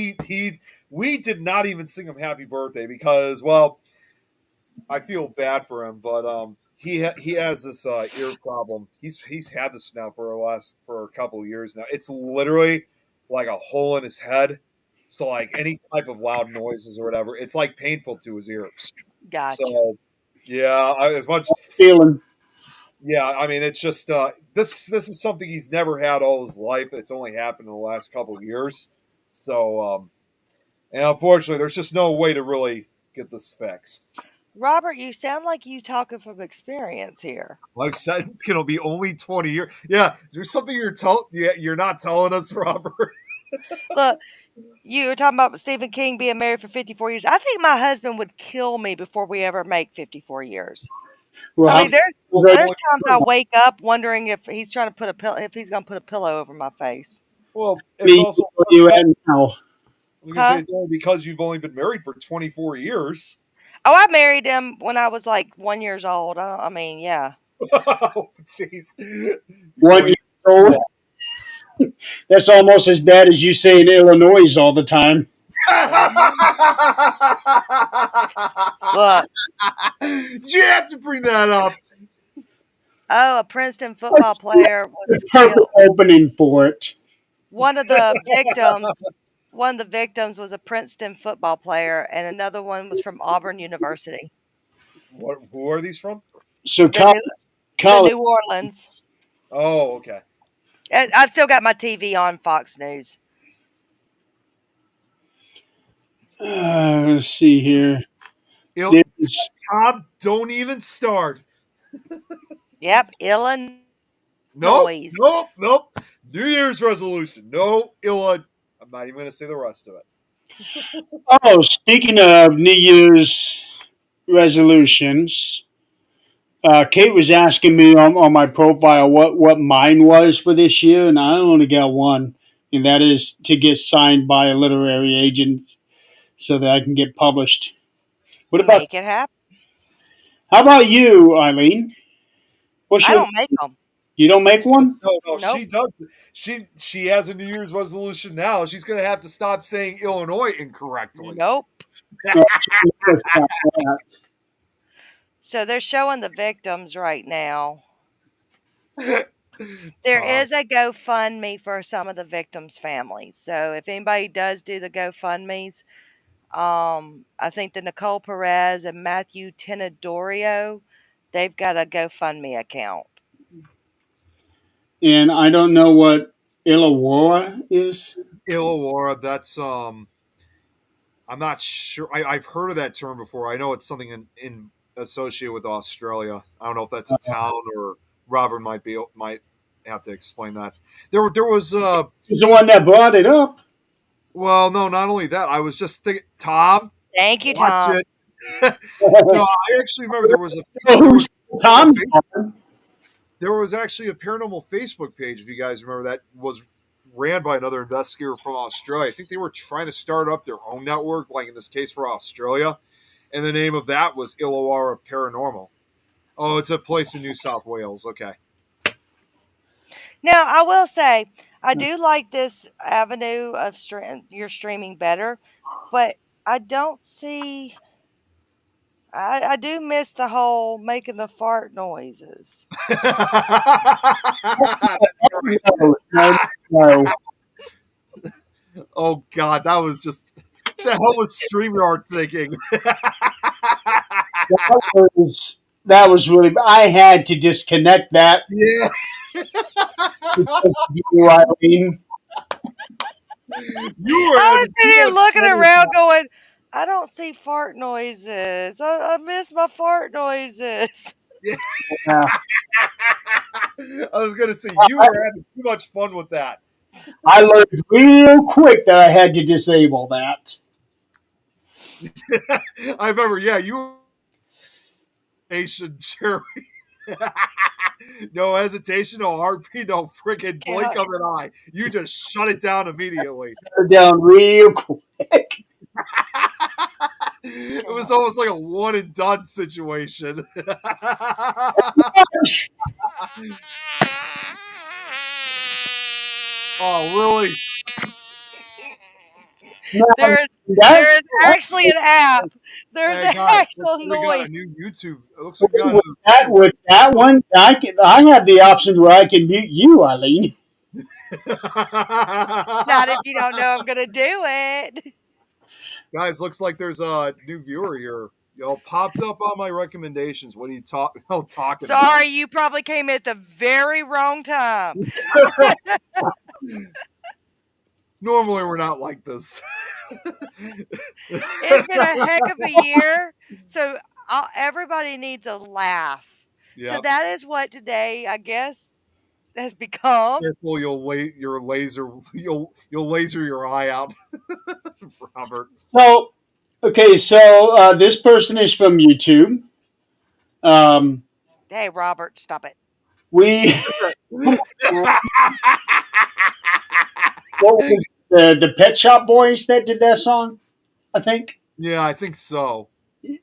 We did not even sing him happy birthday because, well, I feel bad for him, but he has this ear problem. He's had this now for a couple of years now. It's literally like a hole in his head. So like any type of loud noises or whatever, it's like painful to his ears. Gotcha. So yeah, as much Feeling. yeah, I mean it's just this is something he's never had all his life. It's only happened in the last couple of years. So and unfortunately, there's just no way to really get this fixed. Robert, you sound like you talking from experience here. Like I said, it's gonna be only 20 years. Yeah, is there something you're not telling us, Robert? Look, you were talking about Stephen King being married for 54 years. I think my husband would kill me before we ever make 54 years. Well, I mean, there's how- times I wake up wondering if he's trying to put a pillow, if he's going to put a pillow over my face. Well, it's many also years are you at now? I was gonna say it's only because you've only been married for 24 years. Oh, I married him when I was like 1 year old. I mean, yeah. Oh, jeez. 1 year old. That's almost as bad as you saying Illinois all the time. Look, Did you have to bring that up? oh, a Princeton football player was The perfect killed. opening for it. One of the victims was a Princeton football player, and another one was from Auburn University, Who are these from? So the college. New Orleans. Oh, okay. And I've still got my TV on Fox News. Let's see here. There's- Tom, don't even start. Yep, Illinois. Nope. New Year's resolution. No, I'm not even going to say the rest of it. Oh, speaking of New Year's resolutions, Kate was asking me on my profile what mine was for this year, and I only got one, and that is to get signed by a literary agent so that I can get published. What about? Make it happen. How about you, Eileen? I don't make them. You don't make one? No, Nope. she does. She has a New Year's resolution now. She's going to have to stop saying Illinois incorrectly. Nope. So they're showing the victims right now. There is a GoFundMe for some of the victims' families. So if anybody does do the GoFundMes, I think the Nicole Perez and Matthew Tenedorio, they've got a GoFundMe account. And I don't know what Illawarra is. Illawarra, that's I'm not sure. I've heard of that term before. I know it's something in associated with Australia. I don't know if that's a town or Robert might have to explain that. There was He's the one that brought it up. well, no, not only that. I was just thinking, Tom. Thank you, Watch Tom. it. No, I actually remember Who's Tom? there was actually a paranormal Facebook page, if you guys remember, that was ran by another investigator from Australia. I think they were trying to start up their own network, like in this case for Australia. And the name of that was Illawarra Paranormal. Oh, it's a place in New South Wales. Okay. Now, I will say, I do like this avenue of your streaming better, but I don't see. I do miss the whole making the fart noises. No. Oh, God, that was just. What the hell was StreamYard thinking? That was really. I had to disconnect that. Yeah. Because of you, Eileen. You were I was having sitting here too much looking fun with around that. going, I don't see fart noises. I miss my fart noises. Yeah. I was going to say, you were having too much fun with that. I learned real quick that I had to disable that. I remember, yeah, you were Asian Jerry. No hesitation, no heartbeat, no freaking blink of an eye. You just shut it down immediately. Down real quick. It was almost like a one and done situation. Oh, really? There is actually an app. There's Hey, an guys, actual we got noise. a new YouTube. It looks like we got a With that one, I have the option where I can mute you, Eileen. Not if you don't know I'm gonna do it. Guys, looks like there's a new viewer here. Y'all popped up on my recommendations. What are you talking about? Sorry, you probably came at the very wrong time. Normally, we're not like this. It's been a heck of a year, so everybody needs a laugh. So Yep. that is what today, I guess, has become. Careful, you'll laser your eye out, Robert. So, okay, so this person is from YouTube. Hey, Robert, stop it. We what was it, the Pet Shop Boys that did that song, I think. Yeah, I think so.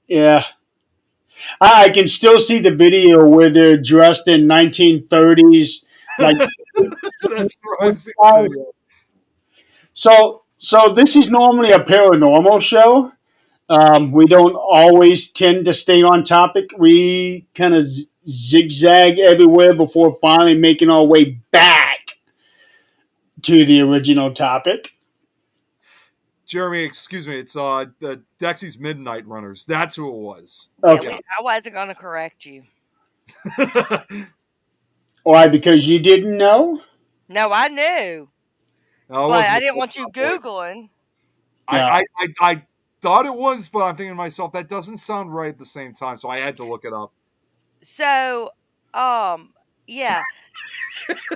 Yeah, I can still see the video where they're dressed in 1930s, like. That's right. So this is normally a paranormal show. We don't always tend to stay on topic. We kind of zigzag everywhere before finally making our way back to the original topic. Jeremy, excuse me. It's the Dexy's Midnight Runners. That's who it was. Okay. I wasn't going to correct you. Why? Because you didn't know? No, I knew. No, but I didn't want you Googling. I thought it was, but I'm thinking to myself, that doesn't sound right at the same time. So I had to look it up. So, yeah.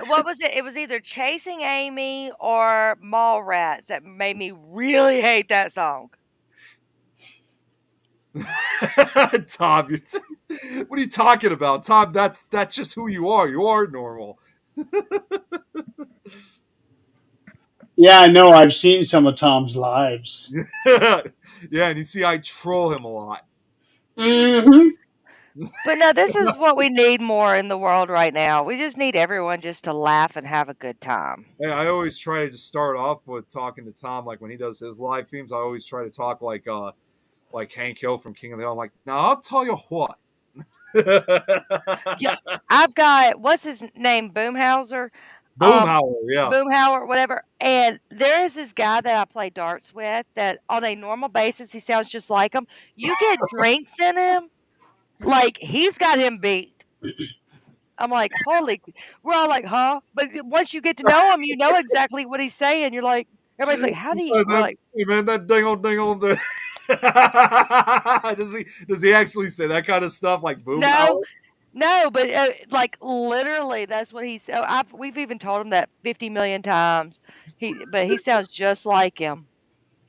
What was it? It was either Chasing Amy or Mallrats that made me really hate that song. Tom, what are you talking about? Tom, that's just who you are. You are normal. Yeah, I know. I've seen some of Tom's lives. Yeah, and you see, I troll him a lot. Mm-hmm. But no, this is what we need more in the world right now. We just need everyone just to laugh and have a good time. Yeah, I always try to just start off with talking to Tom, like when he does his live themes. I always try to talk like Hank Hill from King of the Hill. I'm like, now I'll tell you what. Yeah, I've got what's his name, Boomhauer. Boomhauer, whatever. And there is this guy that I play darts with that on a normal basis he sounds just like him. You get drinks in him, like he's got him beat. I'm like, holy, we're all like, huh? But once you get to know him, you know exactly what he's saying. You're like, everybody's like, how do you like? Hey man, that dingle. Does he actually say that kind of stuff like Boomhauer? No, but like literally, that's what he said. We've even told him that 50 million times. But he sounds just like him.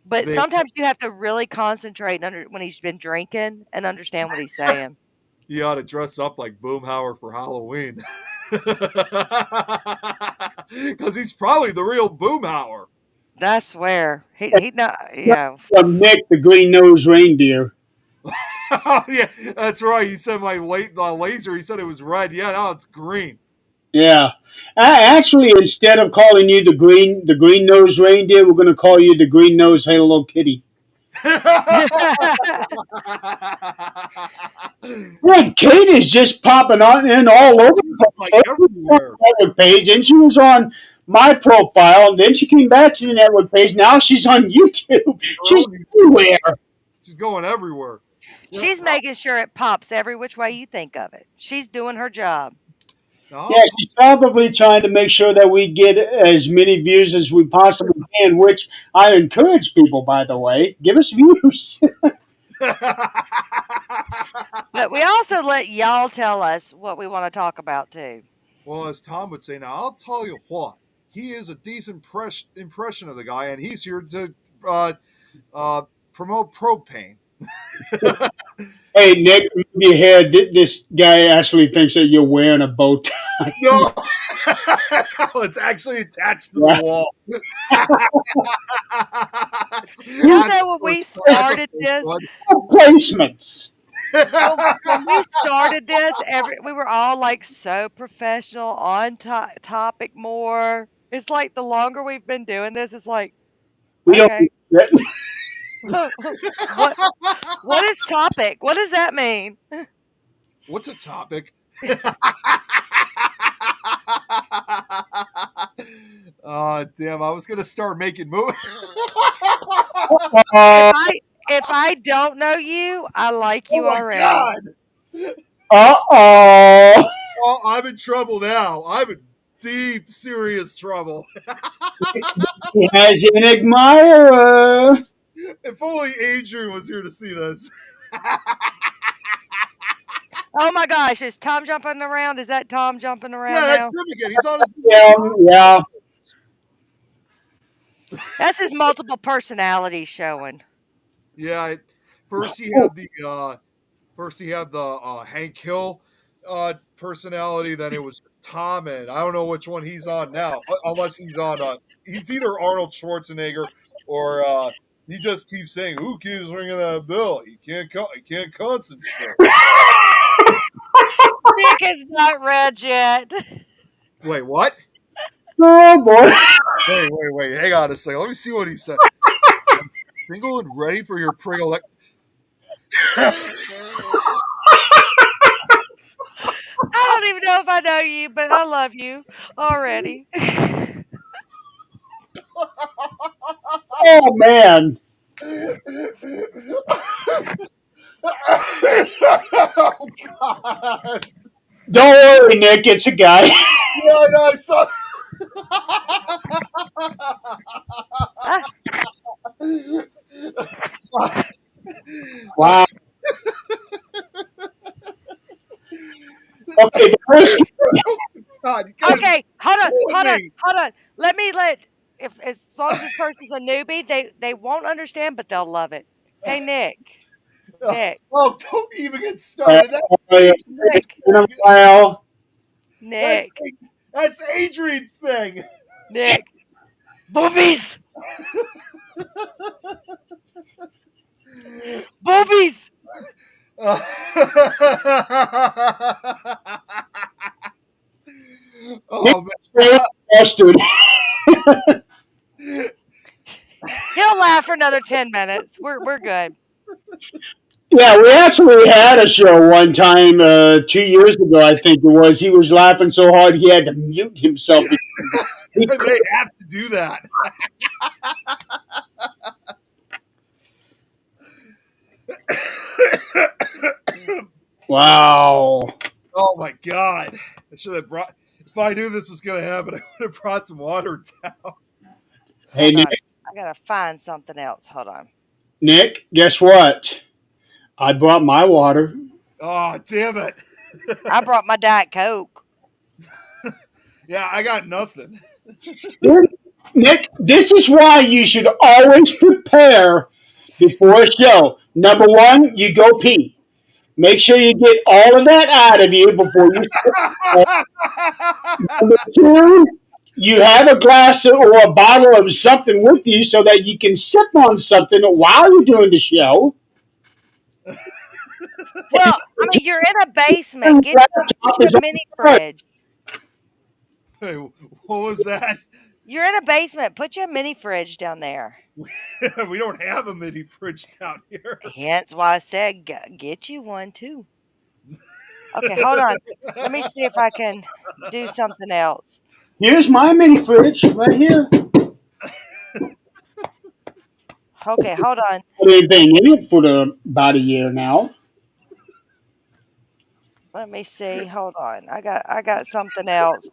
But sometimes you have to really concentrate when he's been drinking and understand what he's saying. You ought to dress up like Boomhauer for Halloween, because he's probably the real Boomhauer. I swear, he not. Yeah, Nick, the green-nosed reindeer. Yeah, that's right. He said my laser. He said it was red. Yeah, now it's green. Yeah, actually, instead of calling you the green-nosed reindeer, we're going to call you the green-nosed Hello Kitty. Well, Kate is just popping in all over the network page, and she was on my profile, and then she came back to the network page. Now she's on YouTube. She's everywhere. She's going everywhere. She's making sure it pops every which way you think of it. She's doing her job. Oh. Yeah, she's probably trying to make sure that we get as many views as we possibly can, which I encourage people, by the way. Give us views. But we also let y'all tell us what we want to talk about, too. Well, as Tom would say, now I'll tell you what. He is a decent impression of the guy, and he's here to promote propane. Hey, Nick, move your hair. This guy actually thinks that you're wearing a bow tie. No, it's actually attached to the wall. You know, when we started this, Placements. when we started this, we were all like so professional, on topic more. It's like the longer we've been doing this, it's like, We okay. don't. What is topic? What does that mean? What's a topic? Damn, I was gonna start making movies. Uh If I don't know you, I like Oh you my already. god! oh. Oh, I'm in trouble now. I'm in deep, serious trouble. He has an admirer. If only Adrian was here to see this. Oh my gosh, is Tom jumping around? Is that Tom jumping around Yeah, that's now? him again. He's on his. Yeah. That's his multiple personalities showing. Yeah. First he had the Hank Hill personality. Then it was Tom, and I don't know which one he's on now. Unless he's on. He's either Arnold Schwarzenegger or he just keeps saying, "Who keeps ringing that bell? He can't concentrate." Nick is not read yet. Wait, what? Oh boy. Wait. Hang on a second. Let me see what he said. Single and ready for your Pringle. I don't even know if I know you, but I love you already. Oh man. Oh God! Don't worry, Nick. It's a guy. Yeah, no, I saw. Wow. Okay, the first God, you guys Okay, hold killing me. on. If as long as this person's a newbie, they won't understand, but they'll love it. Hey Nick. Nick. Oh, don't even get started. it's Nick. been a while. Nick. That's Adrian's thing. Nick. Boobies. Boobies. Oh, Straight Mustard. He'll laugh for another 10 minutes. We're good. Yeah, we actually had a show one time 2 years ago, I think it was. He was laughing so hard he had to mute himself. they have to do that. Wow. Oh my God! I should have brought. If I knew this was going to happen, I would have brought some water down. Hey, Hold on. Nick, I gotta find something else. Hold on. Nick, guess what? I brought my water. Oh, damn it! I brought my Diet Coke. Yeah, I got nothing. Nick, this is why you should always prepare before a show. Number one, you go pee. Make sure you get all of that out of you before you start. Number two, you have a glass or a bottle of something with you so that you can sip on something while you're doing the show. Well, I mean, you're in a basement. Get your mini fridge. Hey, what was that? You're in a basement. Put your mini fridge down there. We don't have a mini fridge down here. Hence why I said get you one too. Okay, hold on. Let me see if I can do something else. Here's my mini fridge right here. Okay, hold on. Anything in it for about a year now. Let me see. Hold on. I got something else.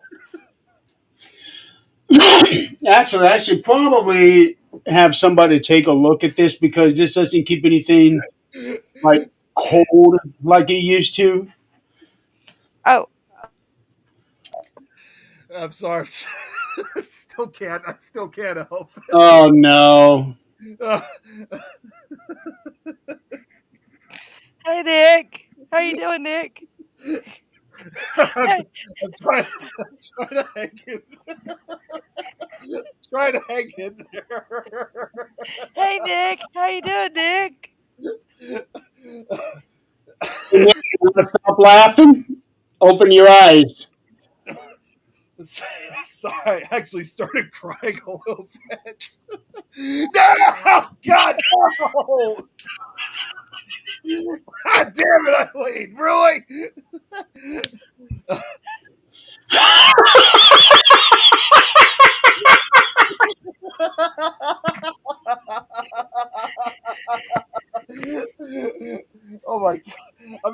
Actually, I should probably have somebody take a look at this because this doesn't keep anything like cold like it used to. Oh, I'm sorry. I still can't help it. Oh no. hey Nick. How you doing, Nick? I'm trying to hang in there. Trying to hang in there. Hey Nick. How you doing, Nick? You want to stop laughing? Open your eyes. Sorry, I actually started crying a little bit. No! God, no! God damn it, Eileen! Really?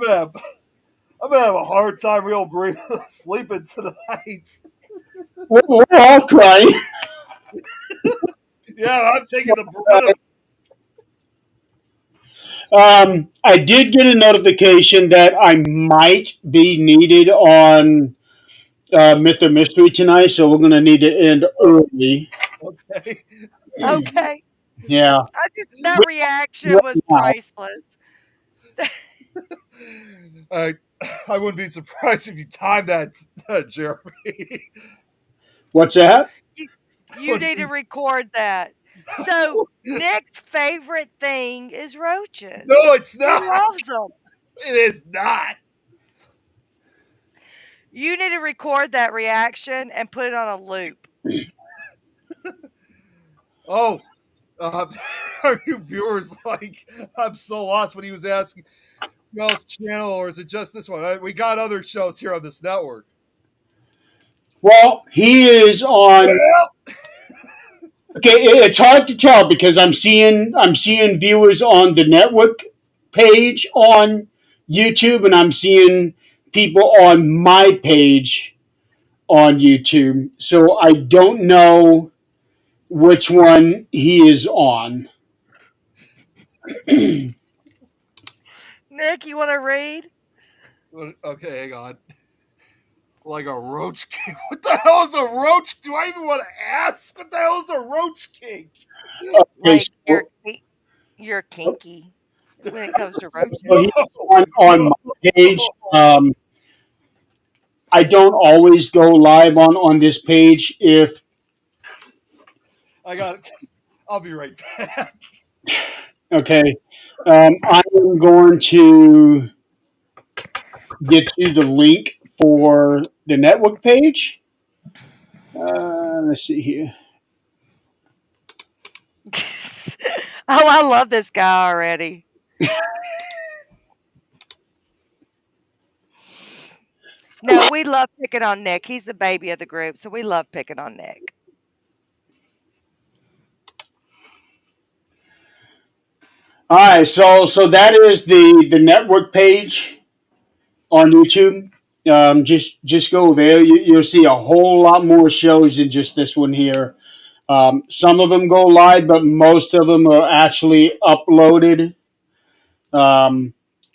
I'm gonna have a hard time real breathing, sleeping tonight. We're all crying. Yeah, I'm taking the brunt of. I did get a notification that I might be needed on Myth or Mystery tonight, so we're going to need to end early. Okay. Okay. Yeah. That reaction was Wow. priceless. I I wouldn't be surprised if you timed that, Jeremy. What's that? You need to record that. So Nick's favorite thing is roaches. No, it's He not. loves them. It is not. You need to record that reaction and put it on a loop. Oh, are you viewers like? I'm so lost when he was asking else channel, or is it just this one? We got other shows here on this network. Well, he is on. Okay, it's hard to tell because I'm seeing viewers on the network page on YouTube, and I'm seeing people on my page on YouTube. So I don't know which one he is on. Nick, you want to read? Okay, hang on. Like a roach cake. What the hell is a roach? Do I even want to ask? What the hell is a roach cake? Okay, Like so you're kinky when it comes to roaches. he's on my page. I don't always go live on this page if I got it. I'll be right back. okay. I am going to get you the link for the network page. Let's see here. Oh, I love this guy already. No, we love picking on Nick. He's the baby of the group, so we love picking on Nick. All right, so that is the network page on YouTube. Just go there. You'll see a whole lot more shows than just this one here. Some of them go live, but most of them are actually uploaded. Um,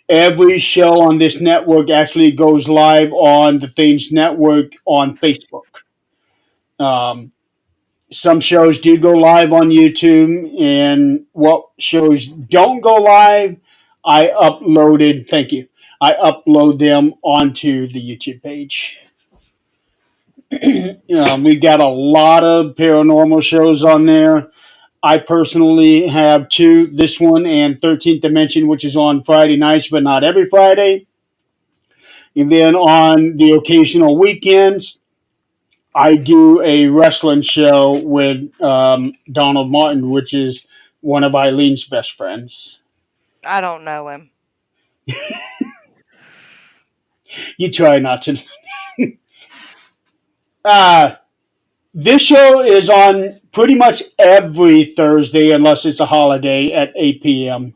every show on this network actually goes live on the Things Network on Facebook. Um, some shows do go live on YouTube, and what shows don't go live, I uploaded. Thank you. I upload them onto the YouTube page. We got a lot of paranormal shows on there. I personally have two, this one and 13th Dimension, which is on Friday nights, but not every Friday. And then on the occasional weekends, I do a wrestling show with Donald Martin, which is one of Eileen's best friends. I don't know him. You try not to. uh, this show is on pretty much every Thursday, unless it's a holiday at 8 p.m.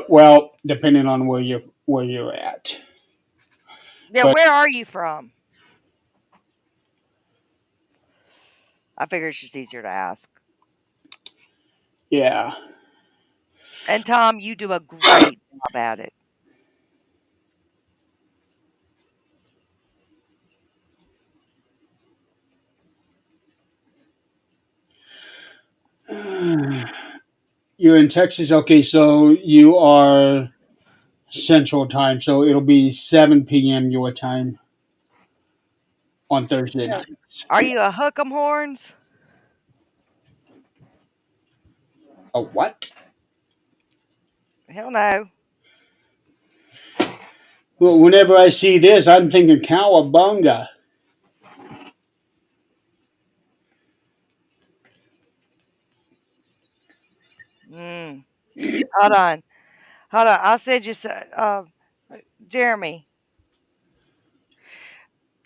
Well, depending on where you're at. Yeah, But where are you from? I figure it's just easier to ask. yeah, And Tom, you do a great job at it. you're in Texas. Okay, so you are Central Time, so it'll be 7 p.m. your time on Thursday So, nights. are you a hook 'em horns? A what? Hell no. Well, whenever I see this, I'm thinking cowabunga. Mm. Hold on. Hold on. I'll send you Jeremy.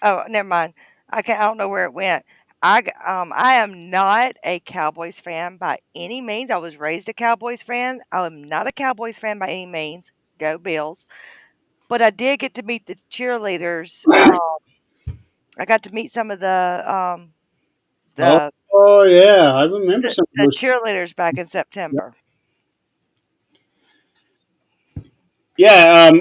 Oh, never mind. I don't know where it went. I am not a Cowboys fan by any means. I was raised a Cowboys fan. I am not a Cowboys fan by any means. Go Bills. But I did get to meet the cheerleaders. I got to meet some of Oh, the oh yeah, I remember some of the those. cheerleaders back in September. Yeah,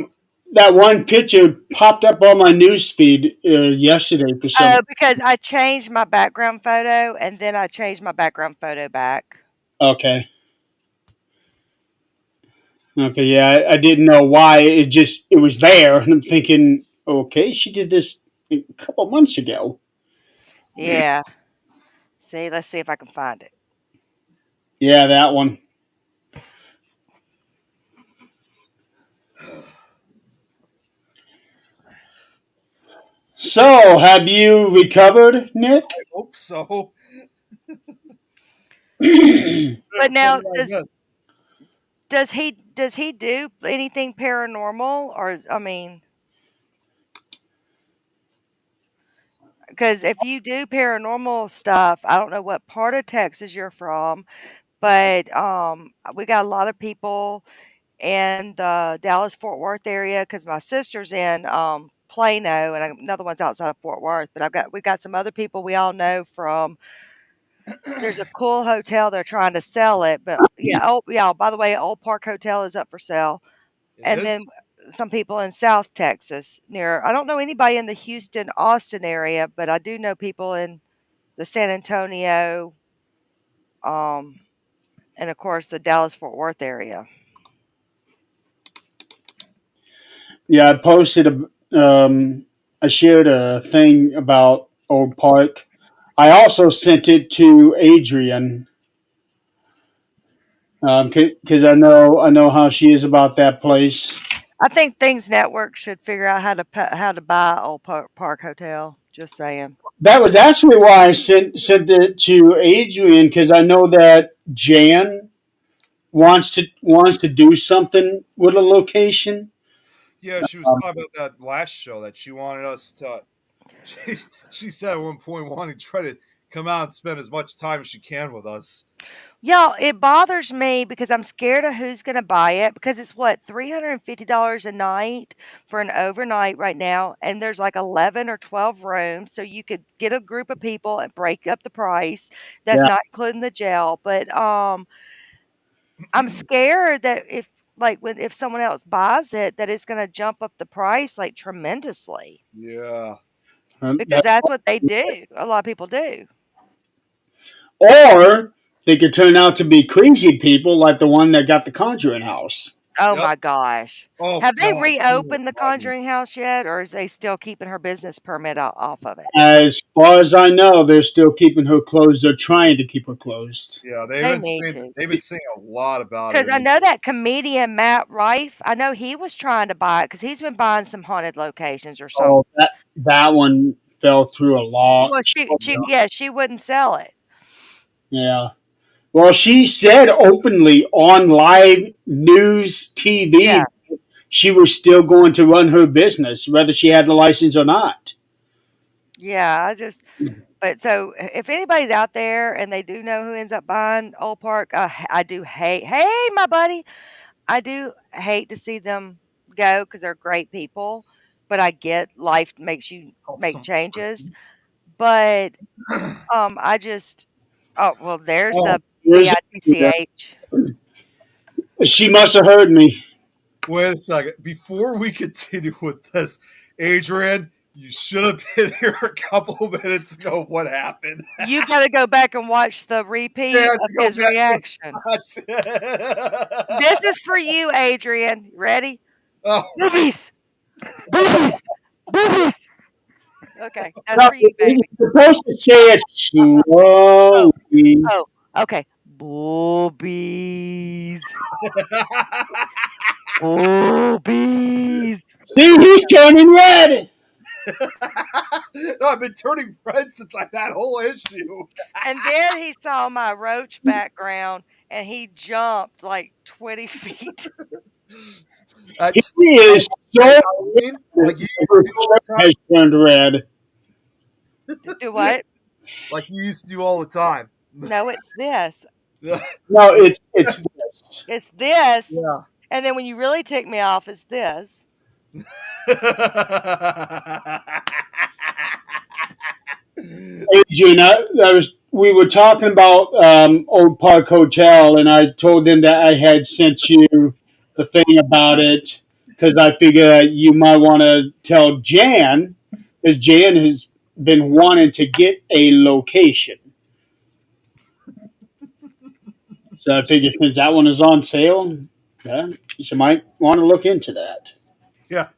that one picture popped up on my news feed yesterday for some. Oh, because I changed my background photo and then I changed my background photo back. Okay, okay, yeah, I didn't know why. It was there, and I'm thinking, okay, she did this a couple months ago. Yeah. See, let's see if I can find it. Yeah, that one. So, have you recovered, Nick? I hope so. But What now did I miss? does he do anything paranormal or I mean, because if you do paranormal stuff, I don't know what part of Texas you're from, but we got a lot of people in the Dallas Fort Worth area because my sister's in Plano and another one's outside of Fort Worth. But we got some other people we all know from. There's a cool hotel they're trying to sell it, but yeah. Oh yeah. By the way, Old Park Hotel is up for sale, It and is? then some people in South Texas near. I don't know anybody in the Houston, Austin area, but I do know people in the San Antonio, um, and of course the Dallas Fort Worth area. Yeah, I shared a thing about Old Park. I also sent it to Adrian because I know how she is about that place. I think Things Network should figure out how to buy Old Park Hotel. Just saying. That was actually why I sent it to Adrian because I know that Jan wants to do something with a location. Yeah, she was Um, talking about that last show that she wanted us to. She, she said at one point wanting to try to come out and spend as much time as she can with us. Y'all, it bothers me because I'm scared of who's going to buy it because it's what $350 a night for an overnight right now, and there's like 11 or 12 rooms, so you could get a group of people and break up the price. That's yeah, not including the jail, but I'm scared that if someone else buys it, that it's going to jump up the price like tremendously Yeah. because that's what they do. A lot of people do. or they could turn out to be crazy people like the one that got the Conjuring house. Oh Yep. my gosh. Oh Have they God. reopened the Conjuring House yet, or is they still keeping her business permit off of it? As far as I know, they're still keeping her closed. They're trying to keep her closed. Yeah, They need to. they've been saying a lot about Because it. I know that comedian Matt Rife, I know he was trying to buy it because he's been buying some haunted locations or something. Oh, that one fell through a lot. Well, she wouldn't sell it. Yeah. Well, she said openly on live news Yeah. TV she was still going to run her business, whether she had the license or not. Yeah, but so if anybody's out there and they do know who ends up buying Old Park, I do hate, hey, my buddy, I do hate to see them go because they're great people, but I get life makes you make Awesome. changes. But I just oh well, there's Oh, the Here's- BITCH. She must have heard me. wait a second. Before we continue with this, Adrian, you should have been here a couple of minutes ago. What happened? You got to go back and watch the repeat Yeah, of go his back and reaction. watch. This is for you, Adrian. Ready? Oh, Boobies, boobies, boobies. Okay, that's No, for you, baby. you're supposed to say it slowly. Oh, okay. Boobies, boobies. See, he's turning red. no, I've been turning red since that whole issue. And then he saw my roach background and he jumped like 20 feet. He is so Halloween, like you used to do all the time. has turned red. Do what? Like you used to do all the time. No, it's this. No, it's this. It's this. Yeah. And then when you really tick me off is this. Adrian, we were talking about Old Park Hotel, and I told them that I had sent you the thing about it because I figure you might want to tell Jan because Jan has been wanting to get a location. So I figured since that one is on sale, yeah, you might want to look into that. Yeah.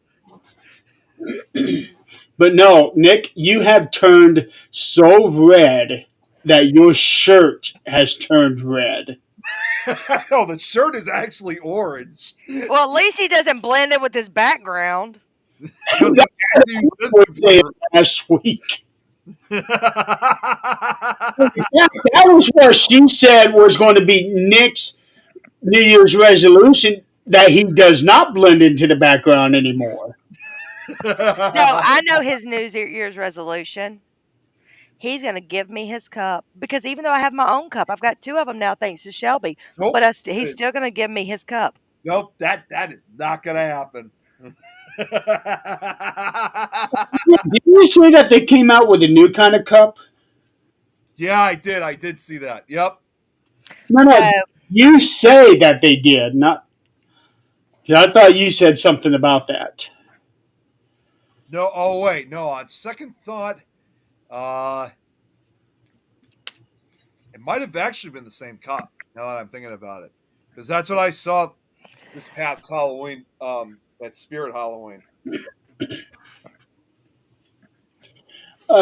But no, Nick, you have turned so red that your shirt has turned red. No, the shirt is actually orange. Well, at least he doesn't blend in with his background. Because I can't use this computer. Last week. Yeah, that was what she said was going to be Nick's New Year's resolution that he does not blend into the background anymore. No, I know his New Year's resolution. He's going to give me his cup because even though I have my own cup, I've got 2 of them now thanks to Shelby. Nope. But he's still going to give me his cup. Nope, that is not going to happen. Did you see that they came out with a new kind of cup? Yeah, I did. I did see that. Yep. No, So, you say that they did, not. I thought you said something about that. No, oh wait, no. On second thought, it might have actually been the same cup. Now that I'm thinking about it, because that's what I saw this past Halloween, at Spirit Halloween.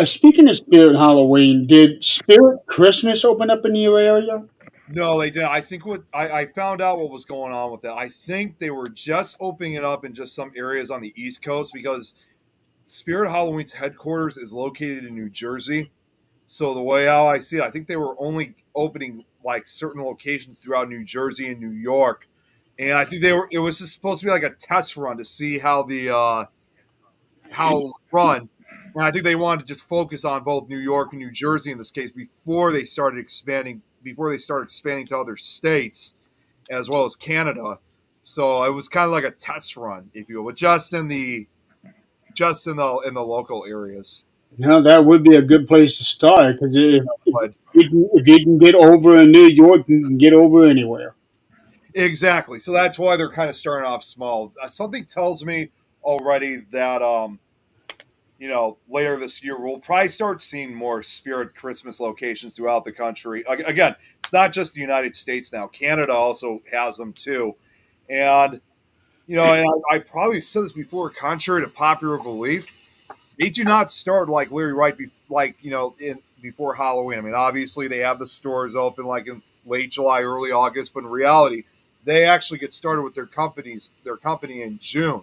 Speaking of Spirit Halloween, did Spirit Christmas open up in your area? No, they didn't. I think what I found out what was going on with that. I think they were just opening it up in just some areas on the East Coast because Spirit Halloween's headquarters is located in New Jersey. So the way how I see it, I think they were only opening like certain locations throughout New Jersey and New York. And I think it was just supposed to be like a test run to see how how it would run. And I think they wanted to just focus on both New York and New Jersey in this case before they started expanding to other states as well as Canada. So it was kind of like a test run, if you will, but just in the local areas. No, that would be a good place to start because But if you can get over in New York, you can get over anywhere. exactly. So that's why they're kind of starting off small. Something tells me already that later this year we'll probably start seeing more Spirit Christmas locations throughout the country. Again, it's not just the United States now. Canada also has them too. And and I probably said this before, contrary to popular belief, they do not start like Larry Wright, before Halloween. I mean, obviously they have the stores open like in late July, early August, but in reality, they actually get started with their company in June.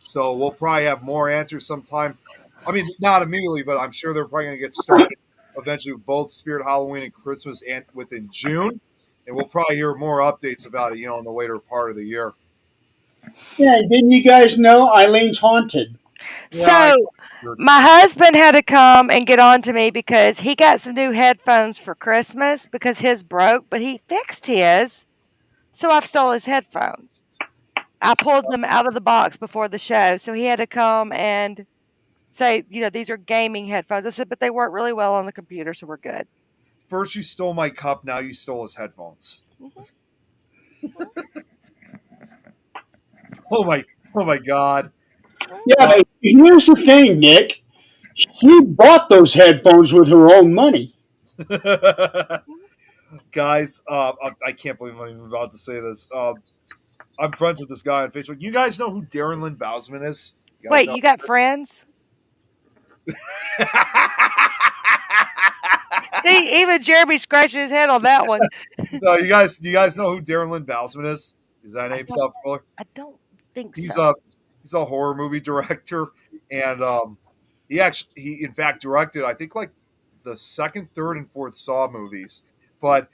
So we'll probably have more answers sometime. I mean, not immediately, but I'm sure they're probably going to get started eventually with both Spirit Halloween and Christmas and within June. And we'll probably hear more updates about it, in the later part of the year. Yeah, didn't you guys know Eileen's haunted? So my husband had to come and get on to me because he got some new headphones for Christmas because his broke, but he fixed his. So I've stole his headphones. I pulled them out of the box before the show, so he had to come and say, these are gaming headphones. I said, but they work really well on the computer, so we're good. First you stole my cup, now you stole his headphones. Oh my God. Yeah, but here's the thing, Nick. She bought those headphones with her own money. Guys, I can't believe I'm even about to say this. I'm friends with this guy on Facebook. You guys know who Darren Lynn Bousman is? Wait, you got friends? See, even Jeremy scratching his head on that one. No, you guys know who Darren Lynn Bousman is? Is that name sound familiar? I don't think so. He's a horror movie director, and he in fact directed I think like the second, third, and fourth Saw movies. But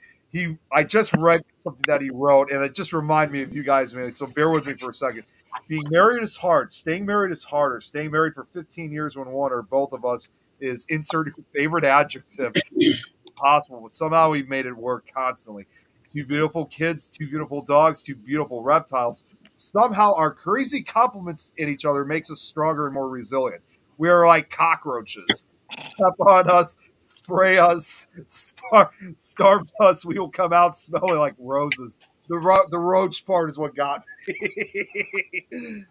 I just read something that he wrote, and it just reminded me of you guys, man. So bear with me for a second. Being married is hard. Staying married is harder. Staying married for 15 years when one or both of us is insert your favorite adjective possible, but somehow we've made it work constantly. 2 beautiful kids, 2 beautiful dogs, 2 beautiful reptiles. somehow our crazy compliments in each other makes us stronger and more resilient. We are like cockroaches. Step on us, spray us, starve us. We will come out smelling like roses. The roach part is what got me.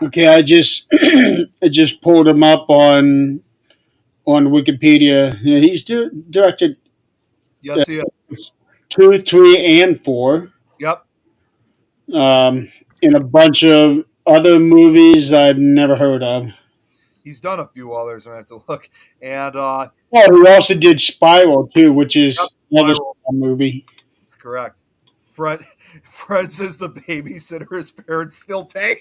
Okay, I just I just pulled him up on Wikipedia. Yeah, he's directed Yes, he is. 2, 3, and 4, Yep. in a bunch of other movies I've never heard of. He's done a few others. I have to look. And Oh, he also did Spiral too, which is yep, another Spiral. movie. Correct. Fred Fred says the babysitter his parents still pay.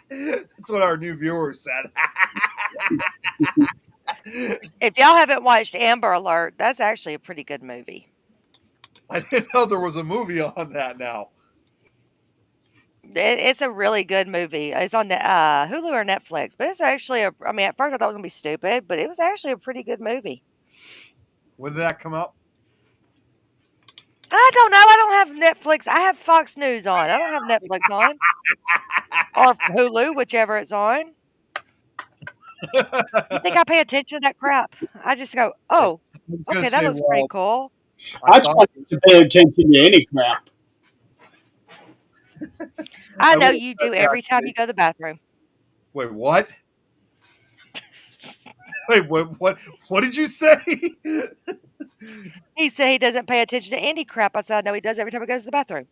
That's what our new viewers said. If y'all haven't watched Amber Alert, that's actually a pretty good movie. I didn't know there was a movie on that now. It's a really good movie. It's on Hulu or Netflix, but it's actually I mean, at first I thought it was gonna be stupid, but it was actually a pretty good movie. When did that come out? I don't know. I don't have Netflix. I have Fox News on. I don't have Netflix on or Hulu, whichever it's on. You think I pay attention to that crap? I just go, oh, I was gonna okay, that say, looks pretty well, cool. I I thought try to pay attention to any crap. I I know would you do every time you go to the bathroom. wait, what? Wait, what did you say? He said he doesn't pay attention to any crap. I said, I know he does every time he goes to the bathroom.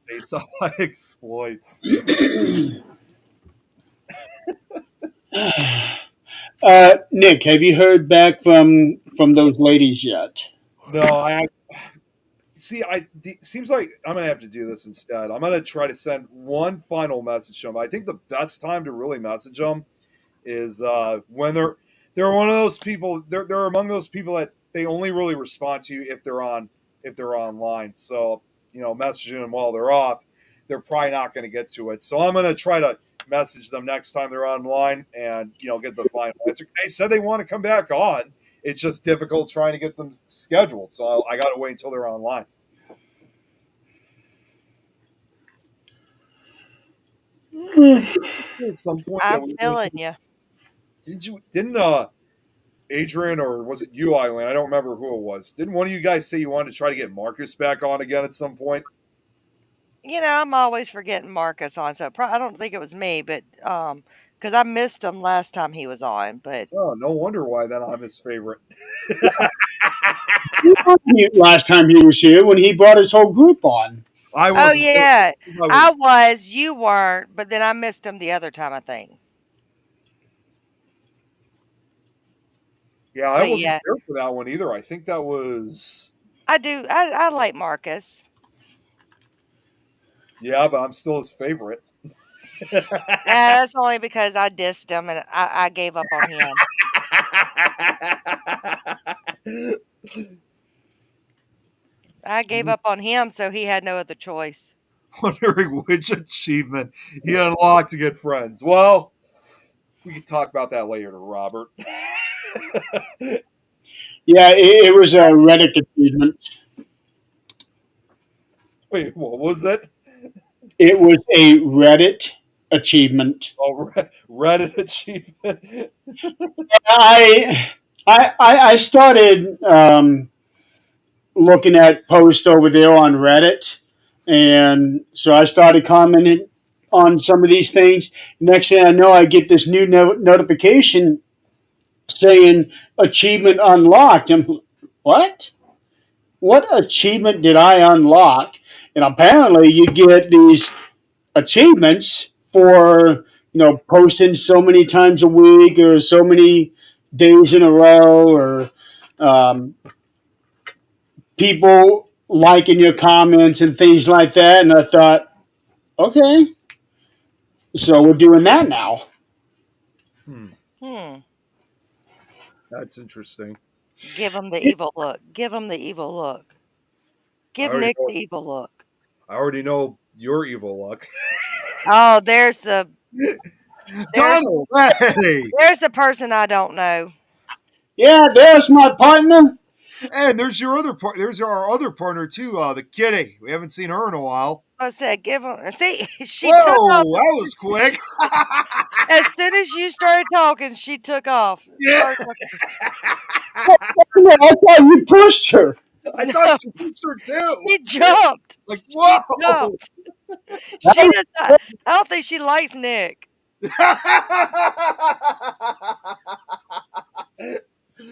Based on my exploits. Nick, have you heard back from those ladies yet? No, I see. Seems like I'm gonna have to do this instead. I'm gonna try to send one final message to them. I think the best time to really message them is when they're one of those people. They're among those people that they only really respond to you if they're online. So messaging them while they're off, they're probably not going to get to it. So I'm going to try to message them next time they're online and get the final answer. They said they want to come back on. It's just difficult trying to get them scheduled. So I got to wait until they're online. At some point, I'm feeling you. didn't Adrian, or was it you, Eileen? I don't remember who it was. Didn't one of you guys say you wanted to try to get Marcus back on again at some point? I'm always forgetting Marcus on, so I don't think it was me, but because I missed him last time he was on. But Oh, no wonder why then I'm his favorite. Last time he was here, when he brought his whole group on. I oh wasn't. yeah, I I was. was. You weren't, but then I missed him the other time. I think. Yeah, I But wasn't yeah, there for that one either. I think that was. I do. I like Marcus. Yeah, but I'm still his favorite. That's only because I dissed him and I gave up on him. I gave up on him, so he had no other choice. Wondering which achievement he unlocked to get friends. Well, we can talk about that later, Robert. Yeah, it was a Reddit achievement. Wait, what was it? It was a Reddit achievement. Oh, Reddit achievement. I started looking at posts over there on Reddit, and so I started commenting on some of these things. Next thing I know, I get this new notification saying achievement unlocked. I'm what? What achievement did I unlock? And apparently, you get these achievements for posting so many times a week or so many days in a row or um, people liking your comments and things like that. And I thought, okay, so we're doing that now. Hmm. That's interesting. Give him the evil look. Give him the evil look. Give Nick the evil look. I already know your evil luck. Oh, there's the Donald, hey, There's the person I don't know. Yeah, there's my partner. and there's your other part. There's our other partner too, the Kitty. We haven't seen her in a while. I said, give him. See, she Whoa, took off that was quick. as soon as you started talking. She took off. Yeah. Started talking. I thought you pushed her. I thought she pushed her too. She jumped. Like, whoa. jumped. She does not. I don't think she likes Nick.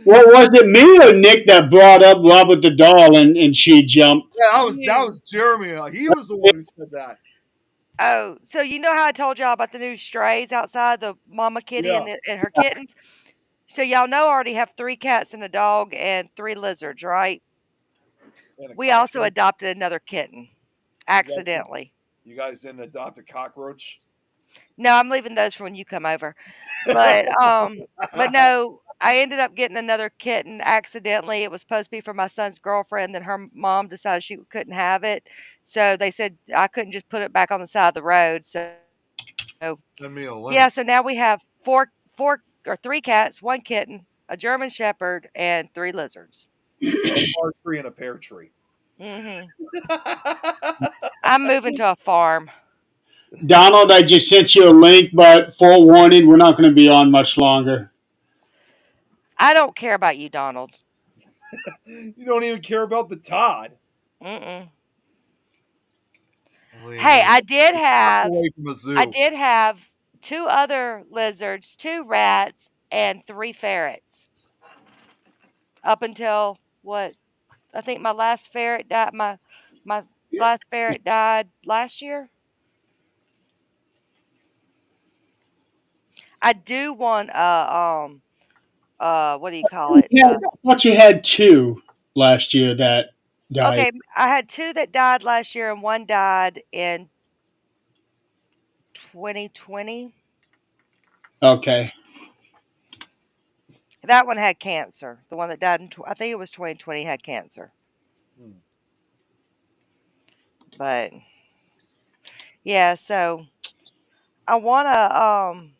Well, was it me or Nick that brought up Robert the doll and she jumped? Yeah, that was Jeremy. He was the one who said that. Oh, so you know how I told y'all about the new strays outside, the mama kitty Yeah. and her kittens? So y'all know I already have 3 cats and a dog and 3 lizards, right? And a We also cockroach. adopted another kitten accidentally. You guys didn't adopt a cockroach? No, I'm leaving those for when you come over. But no, I ended up getting another kitten accidentally. It was supposed to be for my son's girlfriend, then her mom decided she couldn't have it. So they said I couldn't just put it back on the side of the road. So Send me a link. yeah, so now we have 3 cats, 1 kitten, a German shepherd, and 3 lizards. A bar tree and a pear tree. Hmm I'm moving to a farm. Donald, I just sent you a link, but forewarning, we're not going to be on much longer. I don't care about you, Donald. You don't even care about the Todd. Mm-mm. Hey, I did have Away from a zoo. 2 other lizards, 2 rats, and 3 ferrets. Up until what? I think my last ferret died. My last ferret died last year. I do want what do you call it? Yeah, I thought you had 2 last year that died. Okay, I had 2 that died last year, and 1 died in 2020. Okay. That one had cancer. The one that died in I think it was 2020 had cancer. Hmm. But yeah, so I want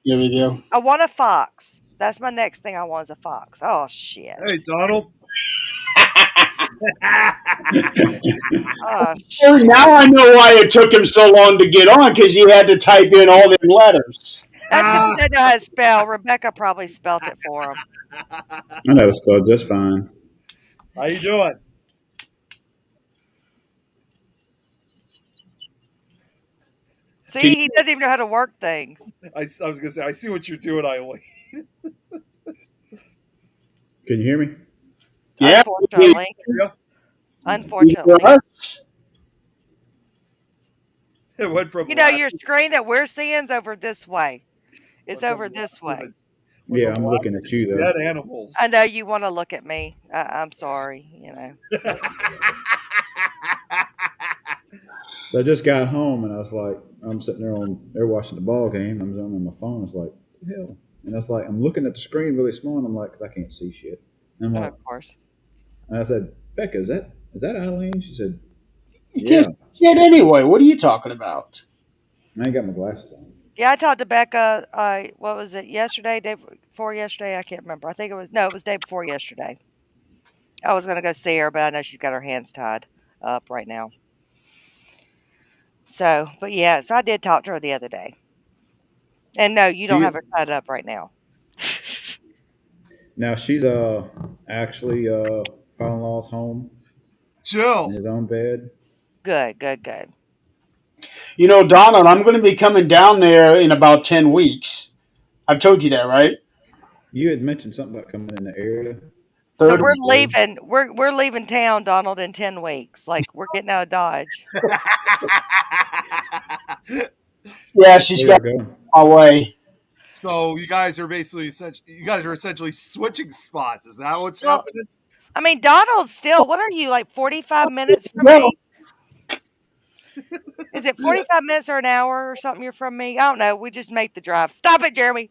Here we go. I want a fox. That's my next thing I want is a fox. Oh shit. Hey, Donald. Oh Oh, shit. now I know why it took him so long to get on, because he had to type in all them letters. That's because he didn't know how to spell. Rebecca probably spelt it for him. I know it's spelled just fine. How you doing? See, he doesn't even know how to work things. I was gonna say, I see what you're doing, Eileen. Can you hear me? Yeah. Unfortunately. Yeah. Unfortunately. Us. It went from You know, your screen that we're seeing is over this way. It's went over from this went way. from Yeah, I'm looking at you though. dead animals. I know you want to look at me. I'm sorry, you know. So I just got home and I was like, I'm sitting there watching the ball game. I'm on my phone. It's like, what the hell? And it's like, I'm looking at the screen really small and I'm like, 'cause I can't see shit. And I'm like, Of course. and I said, Becca, is that Eileen? She said, You yeah. can't see shit anyway. What are you talking about? I ain't got my glasses on. Yeah, I talked to Becca. What was it? Yesterday, day before yesterday? I can't remember. I think it was day before yesterday. I was gonna go see her, but I know she's got her hands tied up right now. So, but yeah, so I did talk to her the other day. And no, you don't have her tied up right now. Now she's actually father-in-law's home in Jill. his own bed. Good, good, good. You know, Donald, I'm going to be coming down there in about 10 weeks. I've told you that, right? You had mentioned something about coming in the area. So Third we're and fourth. leaving. We're leaving town, Donald, in 10 weeks. Like we're getting out of Dodge. Yeah, she's There got you go. my way. So you guys are essentially switching spots. Is that what's Well, happening? I mean, Donald's still. What are you like 45 minutes from No. me? Is it 45 minutes or an hour or something? You're from me. I don't know. We just make the drive. Stop it, Jeremy.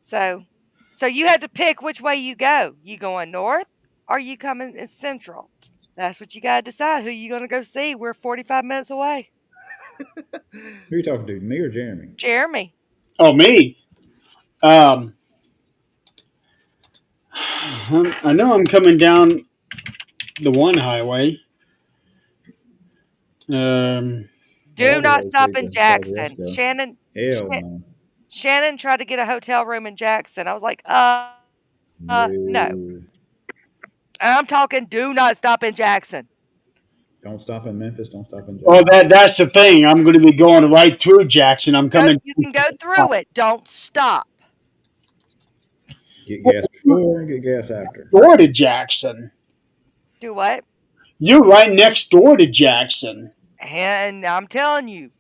So you had to pick which way you go. You going north are you coming in Central? That's what you got to decide. Who you going to go see? We're 45 minutes away. Who are you talking to, me or Jeremy? Jeremy. Oh, me. Um, I know I'm coming down the one highway. Do All the not way stop to in Jackson. Kosciuszko. Shannon Hell no. Shannon tried to get a hotel room in Jackson. I was like, no. No. I'm talking do not stop in Jackson. Don't stop in Memphis. Don't stop in Oh, Jackson. that's the thing. I'm going to be going right through Jackson. I'm No, coming. you can go through it. Don't stop. Get gas before and get gas after. Door to Jackson. Do what? You're right next door to Jackson. And I'm telling you,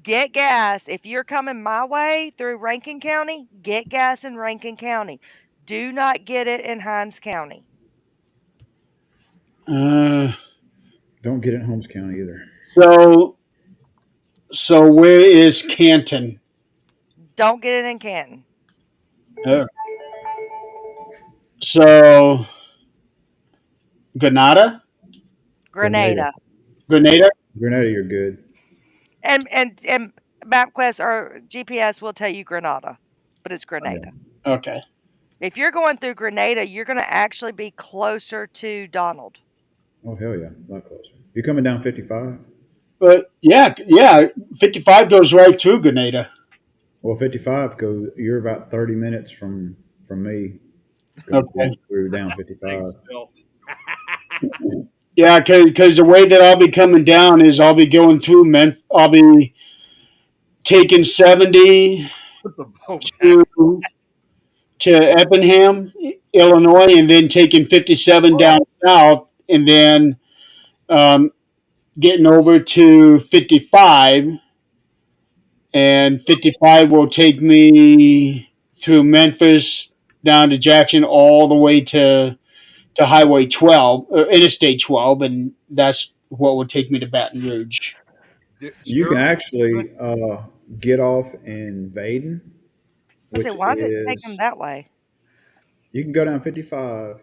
get gas. If you're coming my way through Rankin County, get gas in Rankin County. Do not get it in Hinds County. Don't get it in Holmes County either. So where is Canton? Don't get it in Canton. So Grenada? Grenada. Grenada? Grenada, you're good. And MapQuest or GPS will tell you Grenada, but it's Grenada. Okay. If you're going through Grenada, you're going to actually be closer to Donald. Oh hell yeah, a lot closer. You coming down 55? But yeah, 55 goes right through Grenada. Well, 55 goes. You're about 30 minutes from me. Okay. Through down 55. Thanks, Bill. Yeah, because the way that I'll be coming down is I'll be going through I'll be taking 70 Put the boat to Effingham, Illinois, and then taking 57 down south, and then getting over to 55, and 55 will take me through Memphis down to Jackson all the way to Highway 12, Interstate 12, and that's what will take me to Baton Rouge. You can actually get off in Vaden. I say, why does it take them that way? You can go down 55,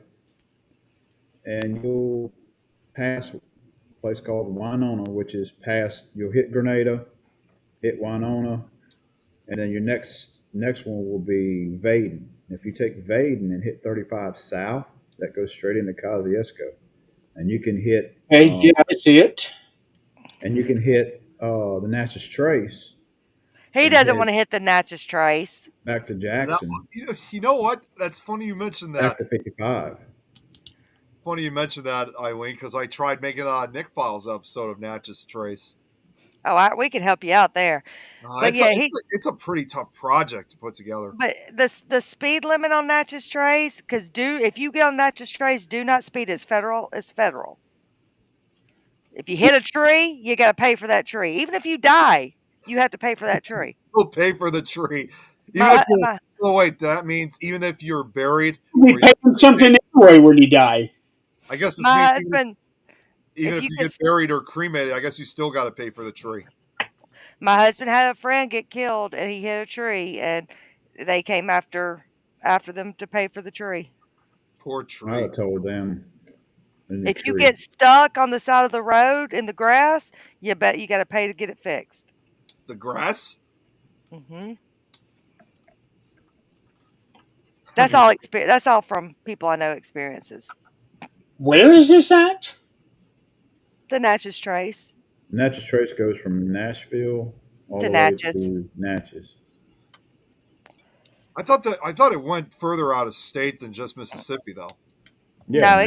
and you'll pass a place called Winona, which is past. You'll hit Grenada, hit Winona, and then your next one will be Vaden. If you take Vaden and hit 35 south, that goes straight into Kosciuszko, and you can hit. Hey, yeah, I see it. And you can hit the Natchez Trace. He doesn't want to hit the Natchez Trace. Back to Jackson. You know what? That's funny you mentioned that. After 55. Funny you mentioned that, Eileen, because I tried making a Nick Files episode of Natchez Trace. Oh, we can help you out there. But it's a pretty tough project to put together. But the speed limit on Natchez Trace, because if you get on Natchez Trace, do not speed. It's federal. It's federal. If you hit a tree, you got to pay for that tree. Even if you die, you have to pay for that tree. You'll pay for the tree. Wait, that means even if you're buried, we pay something anyway when you die. I guess this my means husband. Even if you get buried or cremated, I guess you still got to pay for the tree. My husband had a friend get killed, and he hit a tree, and they came after them to pay for the tree. Poor tree. I told them. If you get stuck on the side of the road in the grass, you bet you got to pay to get it fixed. The grass? Mm-hmm. That's all That's all from people I know experiences. Where is this at? The Natchez Trace. Natchez Trace goes from Nashville all to the Natchez. way to Natchez. I thought it went further out of state than just Mississippi, though. Yeah,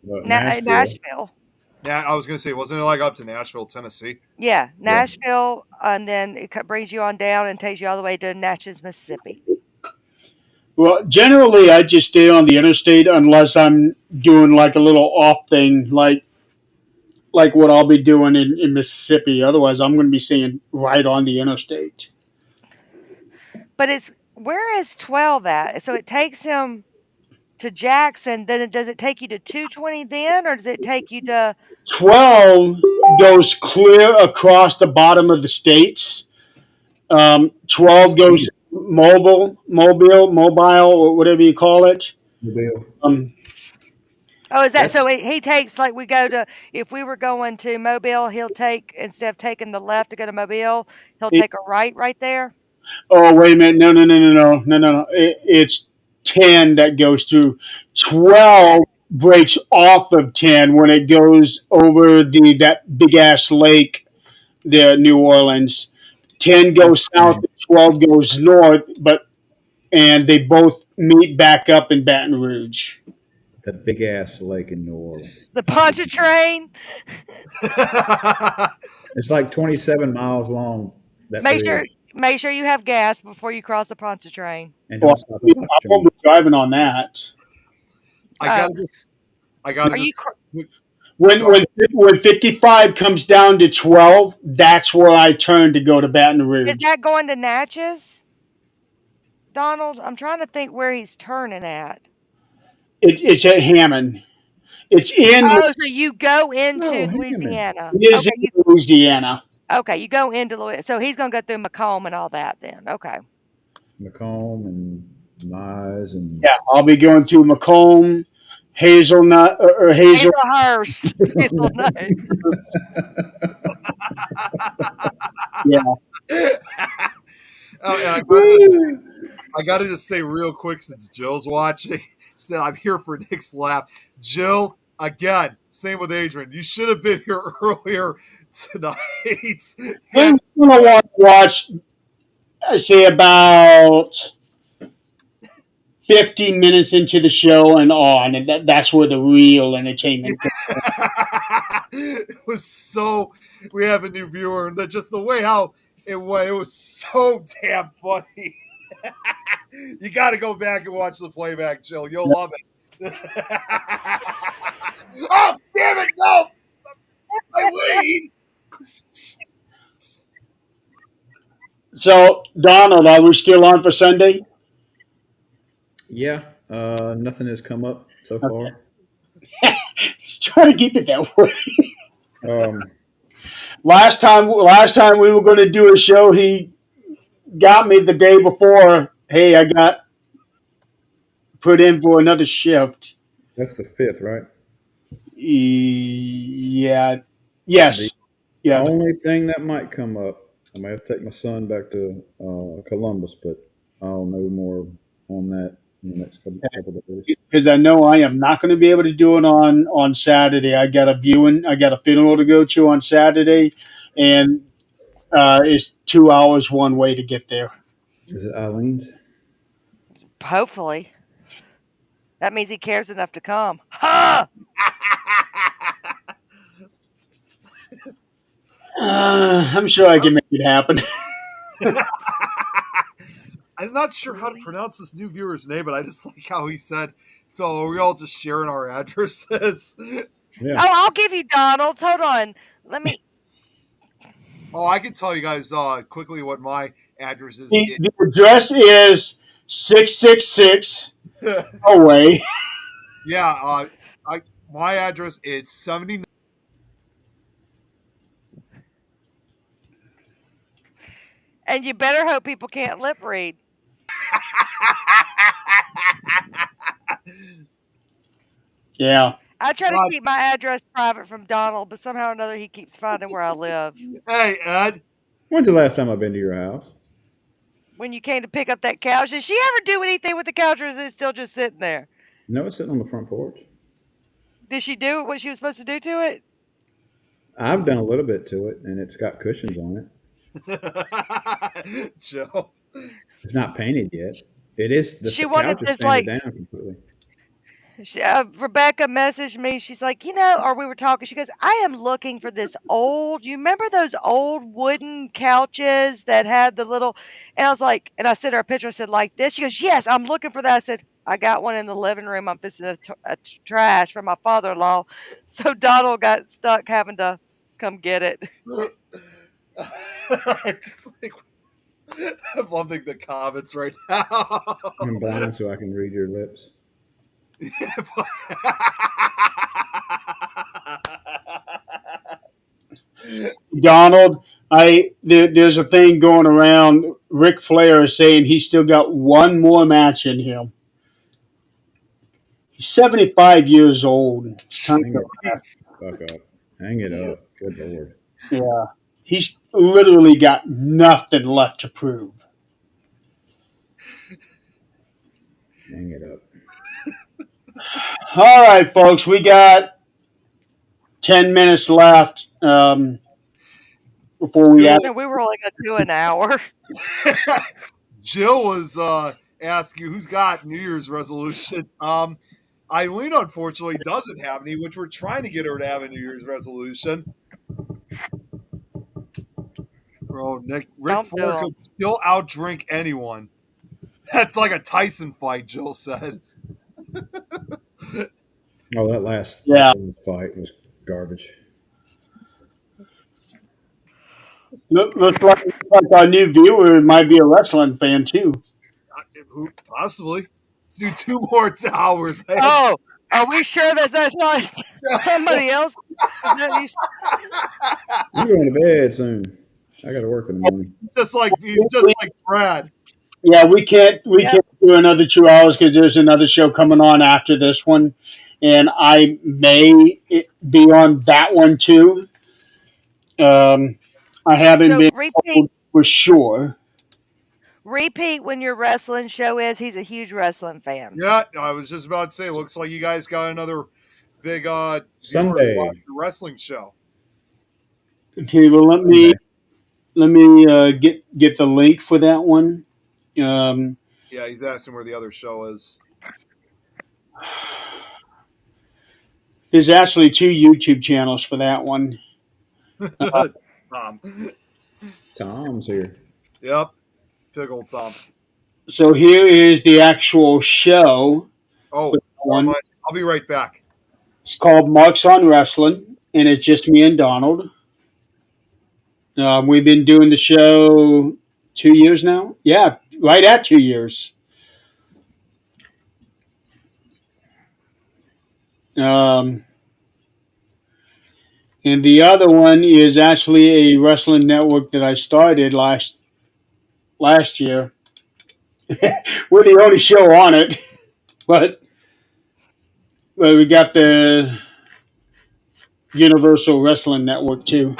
no, Nashville. Yeah, I was going to say, wasn't it like up to Nashville, Tennessee? Yeah, Nashville, and then it brings you on down and takes you all the way to Natchez, Mississippi. Well, generally, I just stay on the interstate unless I'm doing like a little off thing, like what I'll be doing in Mississippi. Otherwise, I'm going to be staying right on the interstate. But where is 12 at? So it takes him to Jackson. Then does it take you to 220 then, or does it take you to 12 goes clear across the bottom of the states. 12 goes mobile, or whatever you call it. Mobile. Oh, is that That's so? He takes like we go to if we were going to Mobile, he'll take instead of taking the left to go to Mobile, he'll It, take a right there. oh, wait a minute. No. It's 10 that goes through. 12 breaks off of 10 when it goes over that big ass lake there, New Orleans. 10 goes south, and 12 goes north, and they both meet back up in Baton Rouge. that big ass lake in New Orleans. The Pontchartrain. It's like 27 miles long. That Make sure bridge, make sure you have gas before you cross the Pontchartrain. and Well, don't stop at I won't Pontchartrain. be driving on that. I Oh, gotta are you? just. When Sorry. when 55 comes down to 12, that's where I turn to go to Baton Is Rouge. that going to Natchez, Donald? I'm trying to think where he's turning at. It's at Hammond. It's in Oh, so you go into Oh, Hammond. Louisiana. it is Okay, in Louisiana. you go into Louisiana. So he's gonna go through Macomb and all that then. Okay. Macomb and Mize and Yeah, I'll be going through Macomb, Hazelnut or Hazel. Hazelhurst. Hazelnut. Yeah, Oh, and I gotta just say real quick since Jill's watching, she said I'm here for Nick's laugh. Jill, again, same with Adrian. You should have been here earlier tonight. I'm gonna want to watch. I say about 15 minutes into the show and on, and that's where the real entertainment comes. It was so. We have a new viewer, and just the way how it went, it was so damn funny. You got to go back and watch the playback, Jill. You'll love it. Oh, damn it! No, Eileen. So, Donald, are we still on for Sunday? yeah, nothing has come up so far. Just trying to keep it that way. Um, Last time we were going to do a show, he got me the day before. Hey, I got put in for another shift. that's the 5th, right? Yeah. Yes. The Yeah. only thing that might come up, I might have to take my son back to Columbus, but I'll know more on that in the next couple of days. Because I know I am not going to be able to do it on Saturday. I got a funeral to go to on Saturday, and it's 2 hours one way to get there. Is it Eileen's? Hopefully. That means he cares enough to come. Ha! I'm sure I can make it happen. I'm not sure how to pronounce this new viewer's name, but I just like how he said, so are we all just sharing our addresses? Yeah. Oh, I'll give you Donald's. Hold on. Let me. Oh, I can tell you guys quickly what my address is. The address is 666 away. Yeah, my address is 79. And you better hope people can't lip read. Yeah. I try to God. keep my address private from Donald, but somehow or another he keeps finding where I live. Hey, Ed. When's the last time I've been to your house? When you came to pick up that couch, did she ever do anything with the couch, or is it still just sitting there? No, it's sitting on the front porch. Did she do what she was supposed to do to it? I've done a little bit to it, and it's got cushions on it. Joe. It's not painted yet. It is. The She wanted couch is this, sanded like- down completely. Rebecca messaged me. She's like, or we were talking. She goes, I am looking for this old. You remember those old wooden couches that had the little? And I was like, and I sent her a picture. I said, like this. She goes, yes, I'm looking for that. I said, I got one in the living room. I'm fixing a trash for my father-in-law. So Donald got stuck having to come get it. Just like, I'm loving the comments right now. I'm blind, so I can read your lips. Donald, there's a thing going around. Ric Flair is saying he's still got one more match in him. He's 75 years old. It's time Hang to it fuck up. Hang it up. Good lord. Yeah. He's literally got nothing left to prove. Hang it up. All right, folks, we got 10 minutes left before we have. And we were only going to do an hour. Jill was asking who's got New Year's resolutions. Eileen unfortunately doesn't have any, which we're trying to get her to have a New Year's resolution. Bro, Rick Don't do Ford 'em. could still outdrink anyone. That's like a Tyson fight, Jill said. Oh, that last fight was garbage. Looks like our new viewer might be a wrestling fan, too. Possibly. Let's do 2 more hours. Oh, are we sure that that's not somebody else? I'm going to bed soon. I got to work in the morning. He's just like Brad. Yeah, we can't do another 2 hours because there's another show coming on after this one, and I may be on that one too. I haven't So been repeat, told for sure. repeat when your wrestling show is. He's a huge wrestling fan. Yeah, I was just about to say, looks like you guys got another big Sunday wrestling show. Okay, well let me get the link for that one. Yeah, he's asking where the other show is. There's actually 2 YouTube channels for that one. Tom's here. Yep. Pickle Tom. So here is the actual show. Oh, one. I'll be right back. It's called Marks on Wrestling, and it's just me and Donald. We've been doing the show 2 years now. Yeah, right at 2 years. And the other one is actually a wrestling network that I started last year. We're the only show on it, but we got the Universal Wrestling Network too.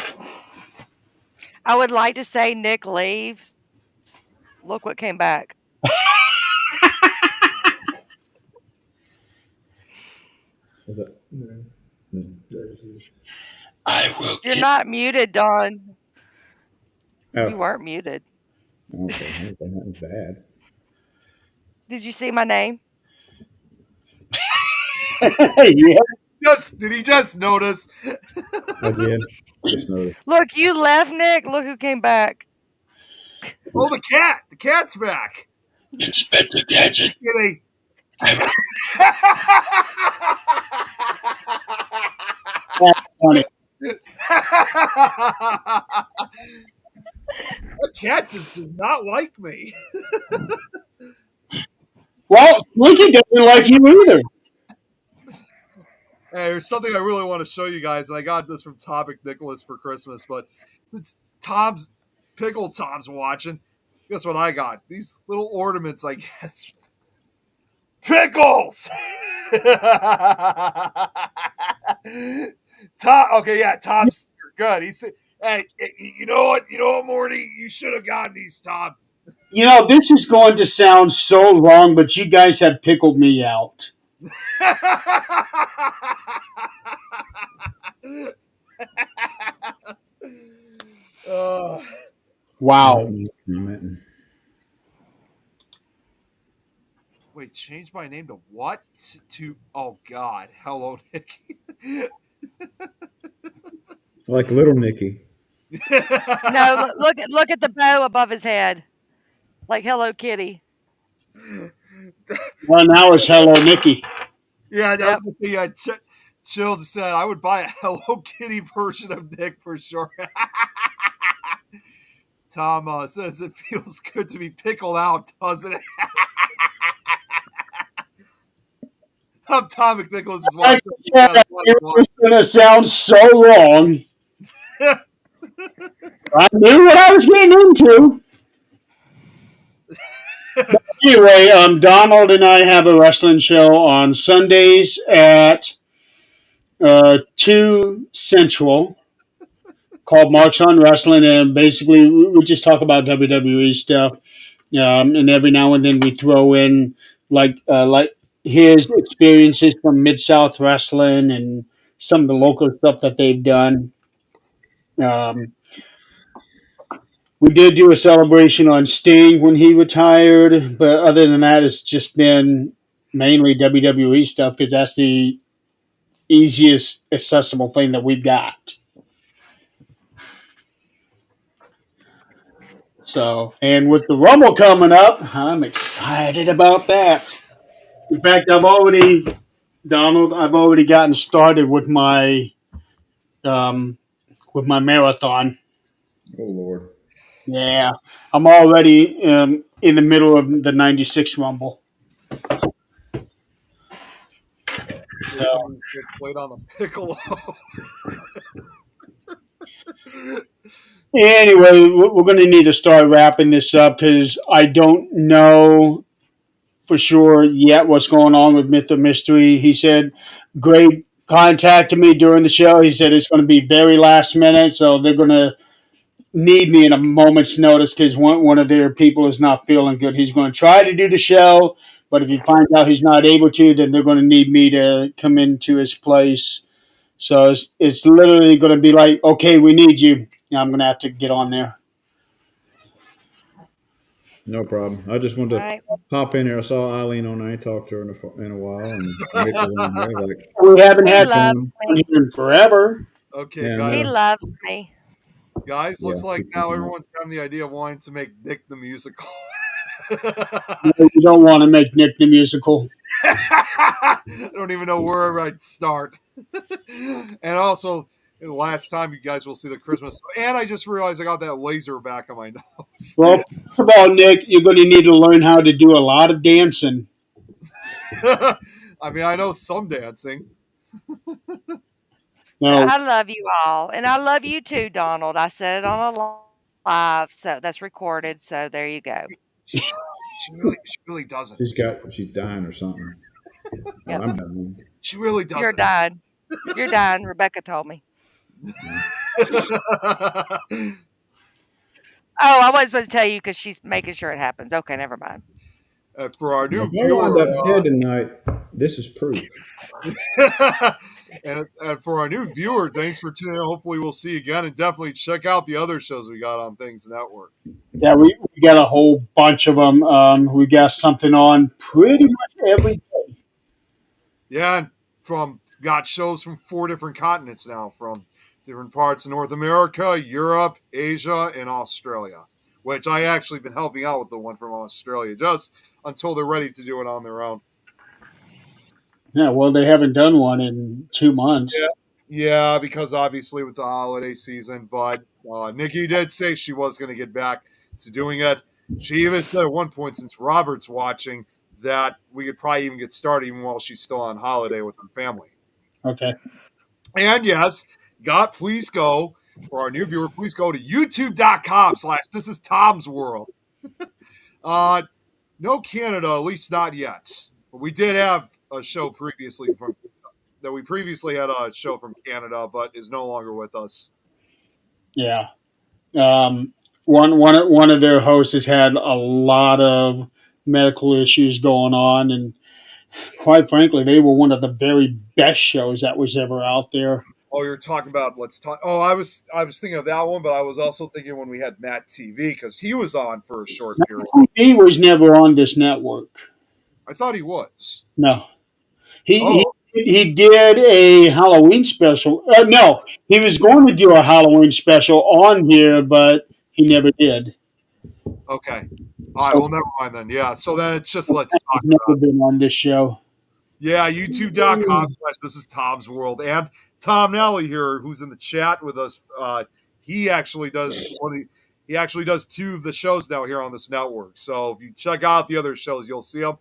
I would like to say Nick leaves. Look what came back. Is that? I will. You're not muted, Don. Oh, You weren't muted. okay. That was bad. Did you see my name? Yeah. Did he just notice? I did. Just noticed. Look, you left, Nick. Look who came back. Oh, the cat. The cat's back. Inspector Gadget. Kidding. Funny. The cat just does not like me. Well, Slinky doesn't like you either. Hey, there's something I really want to show you guys, and I got this from Topic Nicholas for Christmas, but it's Pickle Tom's watching. Guess what I got? These little ornaments, I guess. Pickles! Tom's good. He said, hey, you know what, Morty? You should have gotten these, Tom. You know, this is going to sound so wrong, but you guys have pickled me out. Wow. Wait, change my name to what? Oh God, hello, Nicky. Like little Nicky. No, look at the bow above his head, like Hello Kitty. Well, now it's Hello Nicky. Yeah, I was going to say, Chill said I would buy a Hello Kitty version of Nick for sure. Tom says it feels good to be pickled out, doesn't it? I'm Tom McNicholas is watching. It was going to sound so wrong. I knew what I was getting into. Anyway, Donald and I have a wrestling show on Sundays at 2 Central called Marks on Wrestling, and basically we just talk about WWE stuff. And every now and then we throw in like his experiences from Mid South Wrestling and some of the local stuff that they've done. Um, we did do a celebration on Sting when he retired, but other than that, it's just been mainly WWE stuff because that's the easiest accessible thing that we've got. So, and with the Rumble coming up, I'm excited about that. In fact, Donald, I've already gotten started with my marathon. Oh Lord. Yeah, I'm already in the middle of the '96 Rumble. Someone's played on the piccolo. Anyway, we're going to need to start wrapping this up because I don't know for sure yet what's going on with Myth or Mystery. He said Greg contacted me during the show. He said it's going to be very last minute, so they're going to need me in a moment's notice because one of their people is not feeling good. He's going to try to do the show, but if he finds out he's not able to, then they're going to need me to come into his place. So it's literally going to be like, okay, we need you. I'm going to have to get on there. No problem. I just wanted to Right. pop in there. I saw Eileen on there. I ain't talked to her in a while, and Rachel's on there. Like, We haven't He had loves him me. in forever. Okay, Yeah, guys. He no. loves me. Guys, looks Yeah, like good now thinking. everyone's having the idea of wanting to make Nick the musical. You don't want to make Nick the musical. I don't even know where I'd start. And also, the last time you guys will see the Christmas. And I just realized I got that laser back on my nose. Well, first of all, Nick, you're going to need to learn how to do a lot of dancing. I mean, I know some dancing. No, I love you all. And I love you too, Donald. I said it on a live, so that's recorded. So there you go. She really doesn't. she's dying or something. Yep. I'm dying. She really doesn't. You're dying. You're dying. Rebecca told me. Oh, I wasn't supposed to tell you because she's making sure it happens. Okay, never mind. For our new If I wind up viewer, dead tonight, this is proof. and for our new viewer, thanks for tuning in. Hopefully, we'll see you again, and definitely check out the other shows we got on Things Network. yeah, we got a whole bunch of them. We got something on pretty much every day. Yeah, and got shows from 4 different continents now, from different parts of North America, Europe, Asia, and Australia. Which I actually been helping out with the one from Australia, just until they're ready to do it on their own. Yeah, well, they haven't done one in 2 months. Yeah, because obviously with the holiday season, but Nikki did say she was going to get back to doing it. She even said at one point, since Robert's watching, that we could probably even get started even while she's still on holiday with her family. Okay. And yes, please go, for our new viewer, please go to youtube.com/this is Tom's World. No Canada, at least not yet. But we did have a show previously we previously had a show from Canada, but is no longer with us. Yeah. One of their hosts has had a lot of medical issues going on, and quite frankly, they were one of the very best shows that was ever out there. Oh, you're talking about Let's Talk. Oh, I was thinking of that one, but I was also thinking when we had Matt TV, because he was on for a short period. He was never on this network. I thought he was. No. Oh. He did a Halloween special. No, he was going to do a Halloween special on here, but he never did. Okay. All right, well, never mind then. Yeah, so then it's just Let's Talk He's never about it. been on this show. Yeah, youtube.com/this is Tom's World. And Tom Nally here, who's in the chat with us, he actually does 2 of the shows now here on this network. So if you check out the other shows, you'll see them.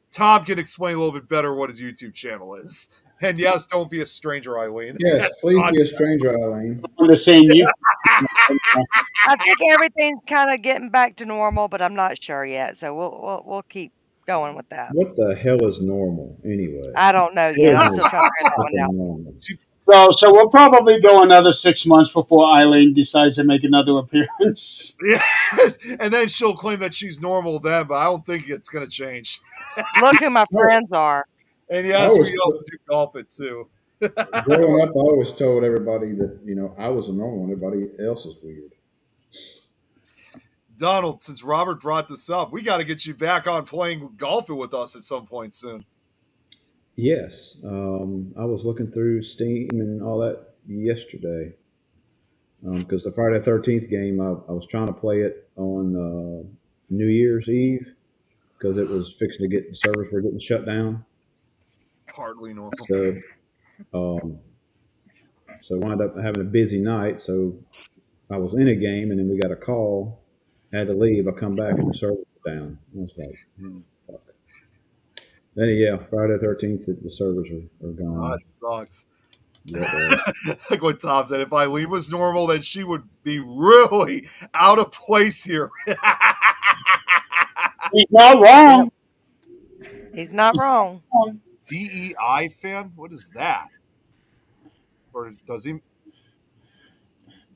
Tom can explain a little bit better what his YouTube channel is. And yes, don't be a stranger, Eileen. Yes, please be a stranger, Eileen. I'm the same you. I think everything's kind of getting back to normal, but I'm not sure yet. So we'll keep going with that. What the hell is normal anyway? I don't know yet. I'm still trying to figure that one out. Normal. So we'll probably go another 6 months before Eileen decides to make another appearance. Yeah. And then she'll claim that she's normal then, but I don't think it's going to change. Look who my friends are. And yes, we all do golf it too. Growing up, I always told everybody that, I was a normal one. Everybody else is weird. Donald, since Robert brought this up, we got to get you back on playing golf with us at some point soon. Yes. I was looking through Steam and all that yesterday. Because the Friday the 13th game, I was trying to play it on New Year's Eve because it was fixing to get, the servers were getting shut down. Hardly normal. So wound up having a busy night. So I was in a game, and then we got a call. Had to leave. I come back, and the server was down. I was like, fuck. Then, yeah, Friday the 13th, the servers are gone. Oh, that sucks. Yeah, Like what Tom said, if Eileen was normal, then she would be really out of place here. He's not wrong. He's not wrong. DEI fan? What is that? Or does he?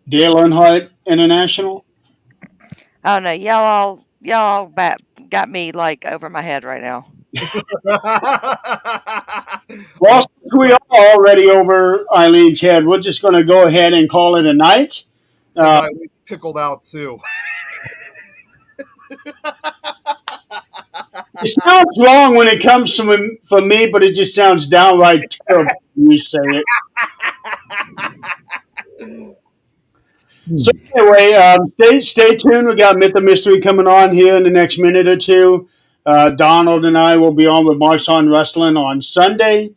Dale Earnhardt International. Oh no, y'all got me like over my head right now. Well, since we are already over Eileen's head, we're just going to go ahead and call it a night. Eileen pickled out too. It sounds wrong when it comes from me, but it just sounds downright terrible when you say it. So anyway, stay tuned. We got Myth of Mystery coming on here in the next minute or two. Donald and I will be on with Marks on Wrestling on Sunday.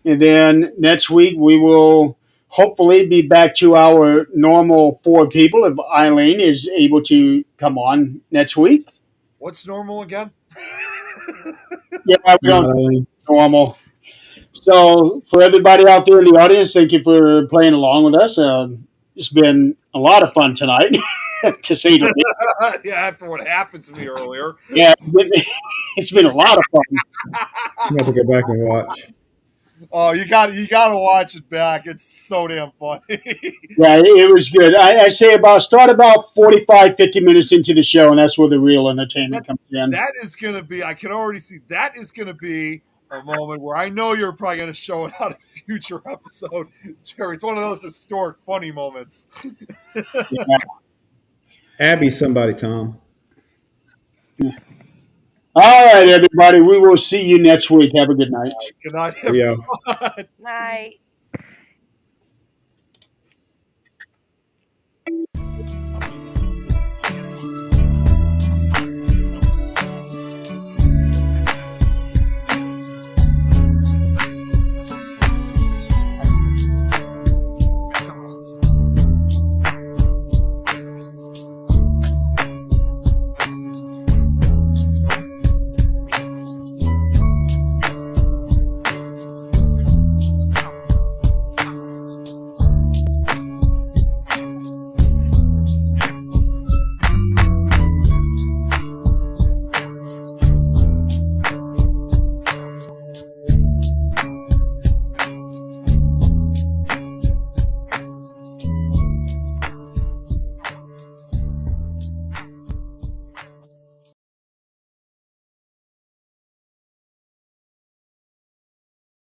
And then next week we will hopefully be back to our normal 4 people if Eileen is able to come on next week. What's normal again? Yeah, we don't normal. So for everybody out there in the audience, thank you for playing along with us. It's been a lot of fun tonight, to say the least. Yeah, after what happened to me earlier. Yeah, it's been a lot of fun. You have to go back and watch. Oh, you got to watch it back. It's so damn funny. Yeah, it was good. I say start about 45, 50 minutes into the show, and that's where the real entertainment comes in. That is going to be, I can already see, that is going to be a moment where I know you're probably going to show it on a future episode, Jerry. It's one of those historic, funny moments. Yeah. Abby's somebody, Tom. Yeah. All right, everybody. We will see you next week. Have a good night. Good night, Yeah. everyone. Night.